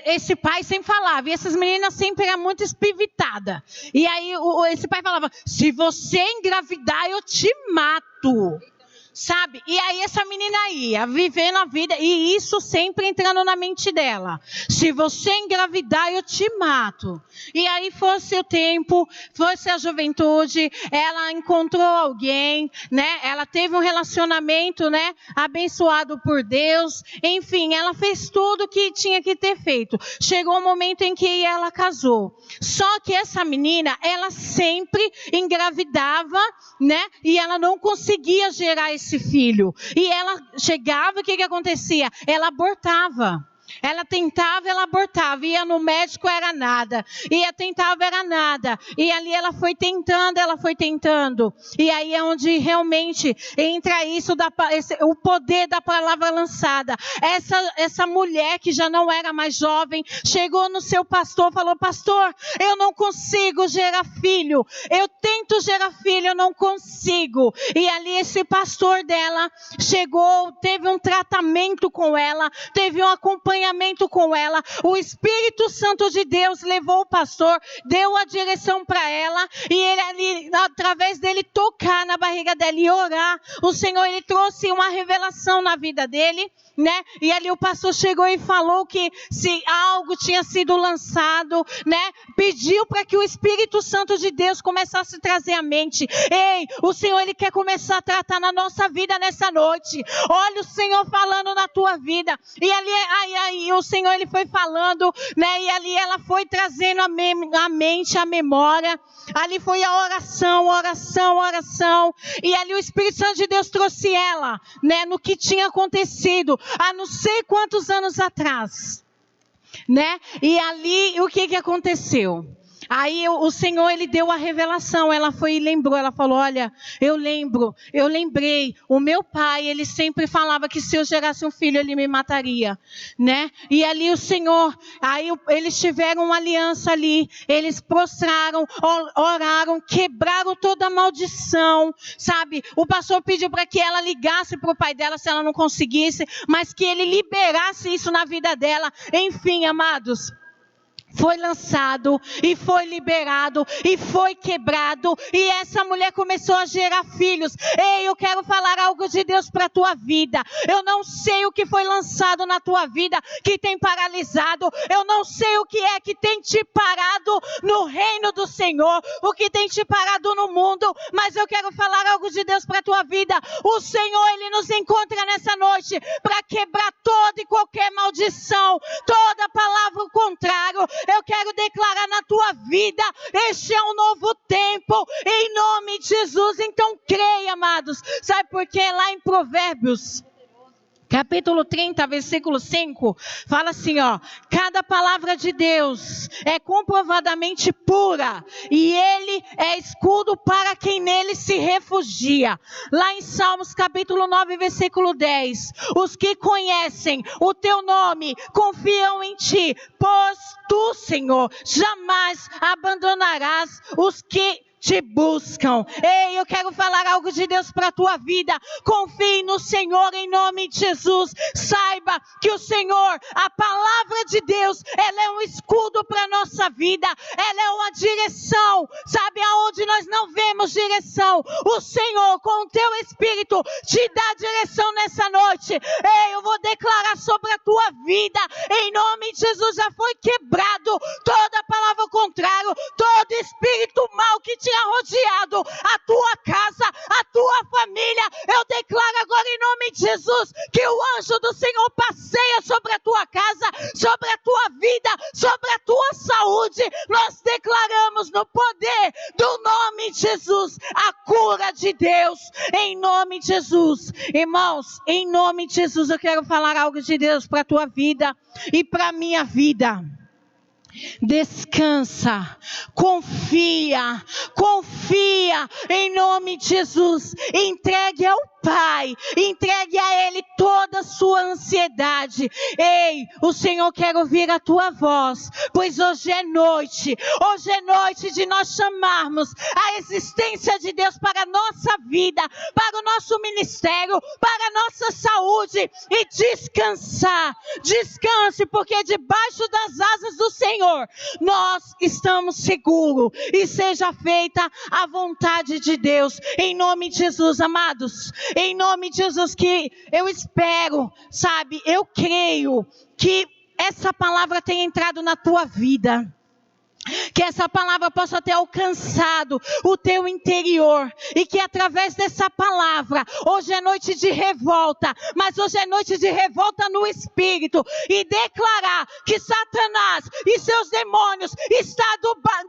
esse pai sempre falava, e essas meninas sempre eram muito espivitadas. E aí, esse pai falava, se você engravidar, eu te mato. Sabe? E aí essa menina ia vivendo a vida, e isso sempre entrando na mente dela. Se você engravidar, eu te mato. E aí fosse o tempo, fosse a juventude, ela encontrou alguém, né? Ela teve um relacionamento, né? Abençoado por Deus. Enfim, ela fez tudo o que tinha que ter feito. Chegou o momento em que ela casou. Só que essa menina, ela sempre engravidava, né? E ela não conseguia gerar esse filho. E ela chegava, o que acontecia? Ela abortava. Ela tentava, ela abortava, ia no médico, era nada, ia tentava, era nada, e ali ela foi tentando, e aí é onde realmente entra isso, o poder da palavra lançada. Essa mulher que já não era mais jovem, chegou no seu pastor, falou, pastor, eu não consigo gerar filho, eu tento gerar filho, eu não consigo, e ali esse pastor dela chegou, teve um tratamento com ela, teve um acompanhamento com ela, o Espírito Santo de Deus levou o pastor, deu a direção para ela, e ele ali, através dele tocar na barriga dela e orar, o Senhor, ele trouxe uma revelação na vida dele, né? E ali o pastor chegou e falou que se algo tinha sido lançado, né? Pediu para que o Espírito Santo de Deus começasse a trazer à mente. Ei, o Senhor, ele quer começar a tratar na nossa vida nessa noite. Olha o Senhor falando na tua vida. E ali e o Senhor ele foi falando, né? E ali ela foi trazendo a mente, a memória. Ali foi a oração. E ali o Espírito Santo de Deus trouxe ela, né? No que tinha acontecido há não sei quantos anos atrás, né? E ali o que aconteceu? Aí o Senhor, ele deu a revelação, ela foi e lembrou, ela falou, olha, eu lembrei, o meu pai, ele sempre falava que se eu gerasse um filho, ele me mataria, né? E ali o Senhor, aí eles tiveram uma aliança ali, eles prostraram, oraram, quebraram toda a maldição, sabe? O pastor pediu para que ela ligasse para o pai dela, se ela não conseguisse, mas que ele liberasse isso na vida dela. Enfim, amados, foi lançado, e foi liberado, e foi quebrado, e essa mulher começou a gerar filhos. Ei, eu quero falar algo de Deus para a tua vida. Eu não sei o que foi lançado na tua vida, que tem paralisado. Eu não sei o que é que tem te parado no reino do Senhor, o que tem te parado no mundo, mas eu quero falar algo de Deus para a tua vida. O Senhor, ele nos encontra nessa noite, para quebrar toda e qualquer maldição, toda palavra contrária. Eu quero declarar na tua vida, este é um novo tempo, em nome de Jesus. Então creia, amados. Sabe por quê? Lá em Provérbios, capítulo 30, versículo 5, fala assim, ó: cada palavra de Deus é comprovadamente pura, e ele é escudo para quem nele se refugia. Lá em Salmos, capítulo 9, versículo 10, os que conhecem o teu nome confiam em ti, pois tu, Senhor, jamais abandonarás os que te buscam. Ei, eu quero falar algo de Deus para a tua vida. Confie no Senhor em nome de Jesus. Saiba que o Senhor, a palavra de Deus, ela é um escudo para a nossa vida. Ela é uma direção, sabe, aonde nós não vemos direção. O Senhor, com o teu Espírito, te dá direção nessa noite. Ei, eu vou declarar sobre a tua vida, em nome de Jesus. Já foi quebrado toda palavra contrária, todo espírito mau que te rodeado, a tua casa, a tua família. Eu declaro agora em nome de Jesus que o anjo do Senhor passeia sobre a tua casa, sobre a tua vida, sobre a tua saúde. Nós declaramos no poder do nome de Jesus a cura de Deus, em nome de Jesus. Irmãos, em nome de Jesus eu quero falar algo de Deus para a tua vida e para a minha vida. Descansa, confia em nome de Jesus. Entregue ao Pai, entregue a Ele toda a sua ansiedade. Ei, o Senhor quer ouvir a tua voz, pois hoje é noite de nós chamarmos a existência de Deus para a nossa vida, para o nosso ministério, para a nossa saúde, e descansar. Descanse, porque debaixo das asas do Senhor nós estamos seguros, e seja feita a vontade de Deus, em nome de Jesus, amados. Em nome de Jesus, que eu espero, sabe, eu creio que essa palavra tenha entrado na tua vida. Que essa palavra possa ter alcançado o teu interior, e que através dessa palavra, hoje é noite de revolta, mas hoje é noite de revolta no Espírito, e declarar que Satanás e seus demônios estão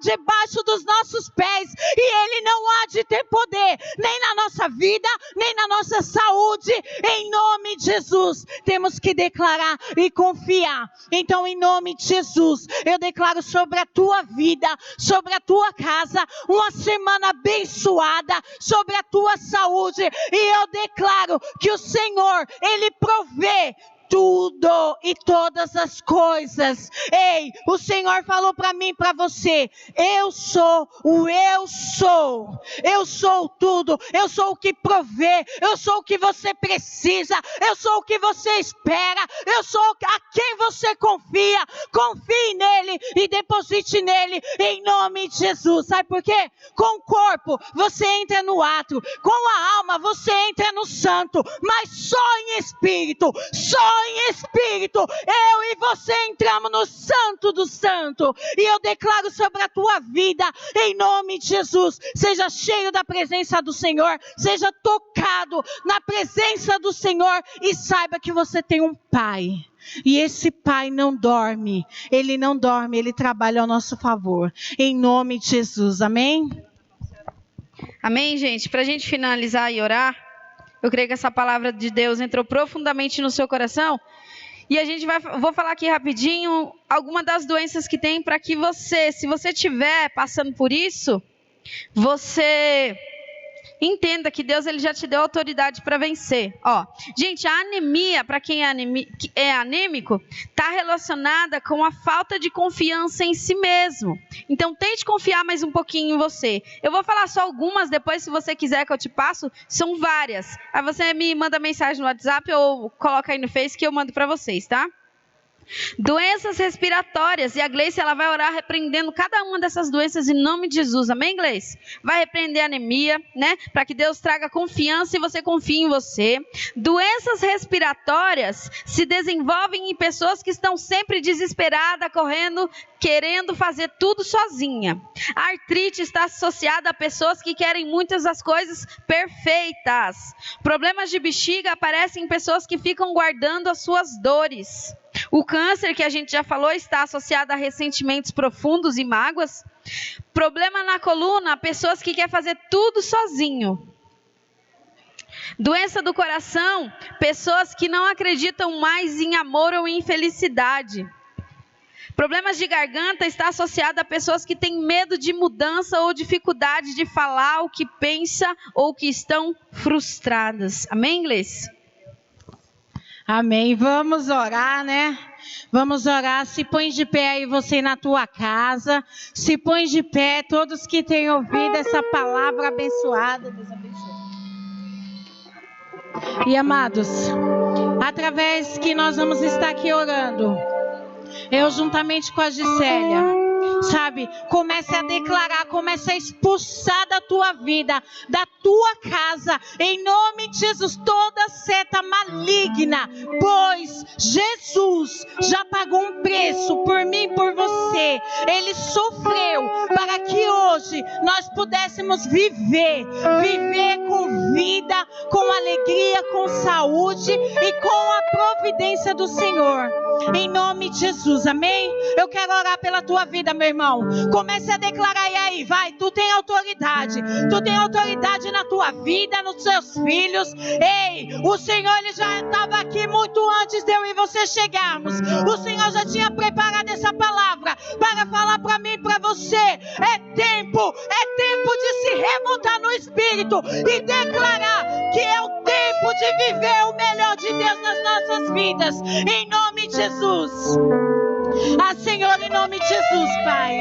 debaixo dos nossos pés, e ele não há de ter poder, nem na nossa vida, nem na nossa saúde, em nome de Jesus. Temos que declarar e confiar. Então, em nome de Jesus, eu declaro sobre a tua vida, sobre a tua casa, uma semana abençoada, sobre a tua saúde, e eu declaro que o Senhor, Ele provê tudo e todas as coisas. Ei, o Senhor falou para mim e para você: eu sou o eu sou. Eu sou tudo. Eu sou o que provê. Eu sou o que você precisa. Eu sou o que você espera. Eu sou a quem você confia. Confie nele e deposite nele, em nome de Jesus. Sabe por quê? Com o corpo você entra no átrio, com a alma você entra no santo, mas só em espírito, só em espírito, eu e você entramos no Santo do Santo. E eu declaro sobre a tua vida, em nome de Jesus, seja cheio da presença do Senhor, seja tocado na presença do Senhor e saiba que você tem um Pai. E esse Pai não dorme, Ele não dorme, Ele trabalha ao nosso favor. Em nome de Jesus, amém? Amém, gente? Para a gente finalizar e orar, eu creio que essa palavra de Deus entrou profundamente no seu coração. E a gente vou falar aqui rapidinho algumas das doenças que tem para que você, se você estiver passando por isso, você entenda que Deus ele já te deu autoridade para vencer. Ó, gente, a anemia, para quem é anêmico, está relacionada com a falta de confiança em si mesmo. Então, tente confiar mais um pouquinho em você. Eu vou falar só algumas, depois, se você quiser que eu te passo, são várias. Aí você me manda mensagem no WhatsApp ou coloca aí no Face que eu mando para vocês, tá? Doenças respiratórias, e a Gleice ela vai orar repreendendo cada uma dessas doenças em nome de Jesus, amém, Gleice? Vai repreender a anemia, né? Para que Deus traga confiança e você confie em você. Doenças respiratórias se desenvolvem em pessoas que estão sempre desesperadas, correndo, querendo fazer tudo sozinha. A artrite está associada a pessoas que querem muitas das coisas perfeitas. Problemas de bexiga aparecem em pessoas que ficam guardando as suas dores. O câncer, que a gente já falou, está associado a ressentimentos profundos e mágoas. Problema na coluna, pessoas que querem fazer tudo sozinho. Doença do coração, pessoas que não acreditam mais em amor ou em felicidade. Problemas de garganta está associado a pessoas que têm medo de mudança ou dificuldade de falar o que pensa ou que estão frustradas. Amém, Gleice? Amém. Vamos orar, né? Vamos orar. Se põe de pé aí você na tua casa. Se põe de pé todos que têm ouvido essa palavra abençoada. Deus abençoe. E amados, através que nós vamos estar aqui orando, eu juntamente com a Gisélia, sabe, comece a declarar, comece a expulsar da tua vida, da tua casa, em nome de Jesus, toda seta maligna, pois Jesus já pagou um preço por mim e por você. Ele sofreu para que hoje nós pudéssemos viver com vida, com alegria, com saúde e com a providência do Senhor, em nome de Jesus, amém? Eu quero orar pela tua vida, meu irmão. Comece a declarar, e aí, vai, tu tem autoridade na tua vida, nos seus filhos. Ei, o Senhor ele já estava aqui muito antes de eu e você chegarmos. O Senhor já tinha preparado essa palavra para falar para mim e para você. É tempo de se remontar no Espírito e declarar que é o tempo de viver o melhor de Deus nas nossas vidas, em nome de Jesus. Ah, Senhor, em nome de Jesus, Pai,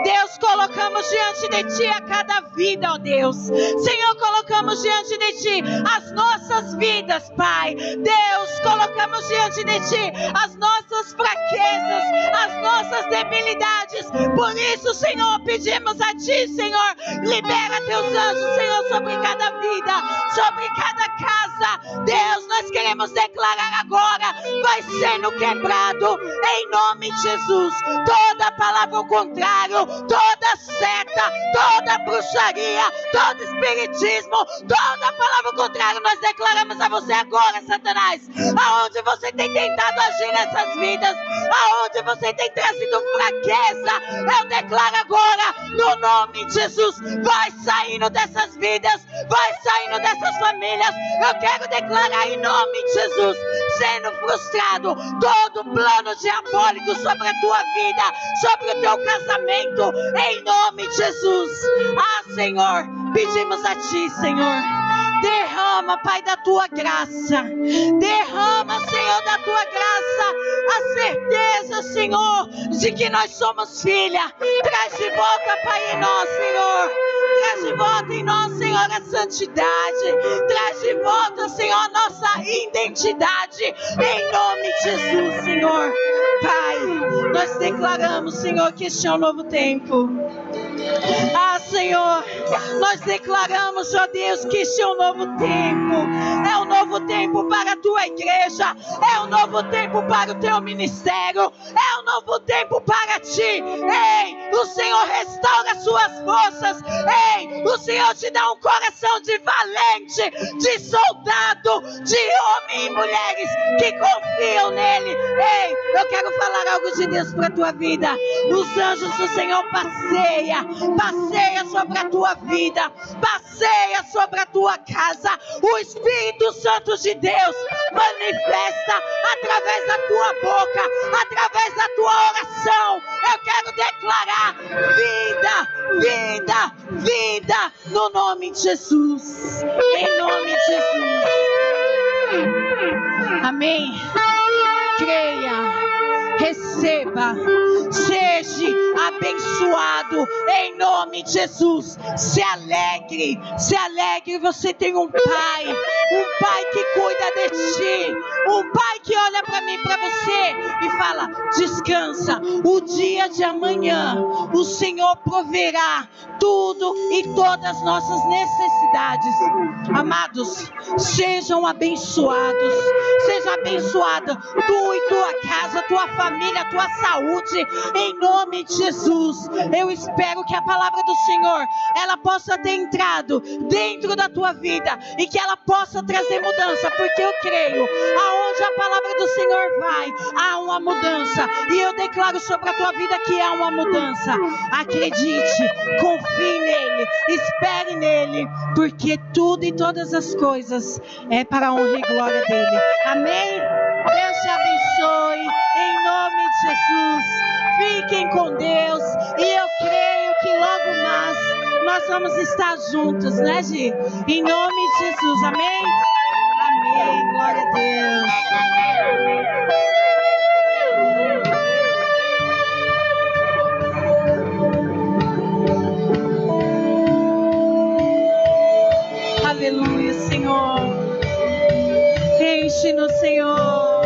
Deus, colocamos diante de Ti a cada vida, ó Deus. Senhor, colocamos diante de Ti as nossas vidas, Pai. Deus, colocamos diante de Ti as nossas fraquezas, as nossas debilidades. Por isso, Senhor, pedimos a Ti, Senhor, libera Teus anjos, Senhor, sobre cada vida, sobre cada casa. Deus, nós queremos declarar agora, vai sendo quebrado, em nome de Jesus, toda palavra ao contrário, toda seta, toda bruxaria, todo espiritismo, toda palavra ao contrário, nós declaramos a você agora, Satanás, aonde você tem tentado agir nessas vidas, aonde você tem trazido fraqueza, eu declaro agora, no nome de Jesus, vai saindo dessas vidas, vai saindo dessas famílias. Eu quero declarar em nome de Jesus, sendo frustrado todo plano diabólico sobre a tua vida, sobre o teu casamento, em nome de Jesus. Ah, Senhor, pedimos a Ti, Senhor, derrama, Pai, da Tua graça, derrama, Senhor, da Tua graça, a certeza, Senhor, de que nós somos filha. Traz de volta, Pai, em nós, Senhor, traz de volta em nós, Senhor, a santidade, traz de volta, Senhor, a nossa identidade, em nome de Jesus, Senhor. Pai, nós declaramos, Senhor, que este é um novo tempo. Ah, Senhor, nós declaramos, ó Deus, que este é um novo tempo. É um novo tempo para a tua igreja. É um novo tempo para o teu ministério. É um novo tempo para ti. Ei, o Senhor restaura as suas forças. Ei, o Senhor te dá um coração de valente, de soldado, de homem e mulheres que confiam nele. Ei, eu quero falar algo de Deus para a tua vida. Os anjos do Senhor passeia sobre a tua vida, passeia sobre a tua casa. O Espírito Santo de Deus manifesta através da tua boca, através da tua oração. Eu quero declarar vida no nome de Jesus, em nome de Jesus. Amém. Creia, receba, seja abençoado em nome de Jesus. Se alegre, você tem um pai que cuida de ti, um pai que olha para mim, para você e fala: descansa, o dia de amanhã o Senhor proverá tudo e todas as nossas necessidades. Amados, sejam abençoados, seja abençoada tu e tua casa, tua família, tua saúde, em nome de Jesus. Eu espero que a palavra do Senhor, ela possa ter entrado dentro da tua vida e que ela possa trazer mudança, porque eu creio, aonde a palavra do Senhor vai, há uma mudança, e eu declaro sobre a tua vida que há uma mudança. Acredite, confie nele, espere nele, porque tudo e todas as coisas é para a honra e glória dele. Amém? Deus te abençoe, em nome de Jesus. Fiquem com Deus, e eu creio que logo mais nós vamos estar juntos, né, Gi? Em nome de Jesus, amém? Amém, glória a Deus. Aleluia, Senhor. Enche-nos, Senhor.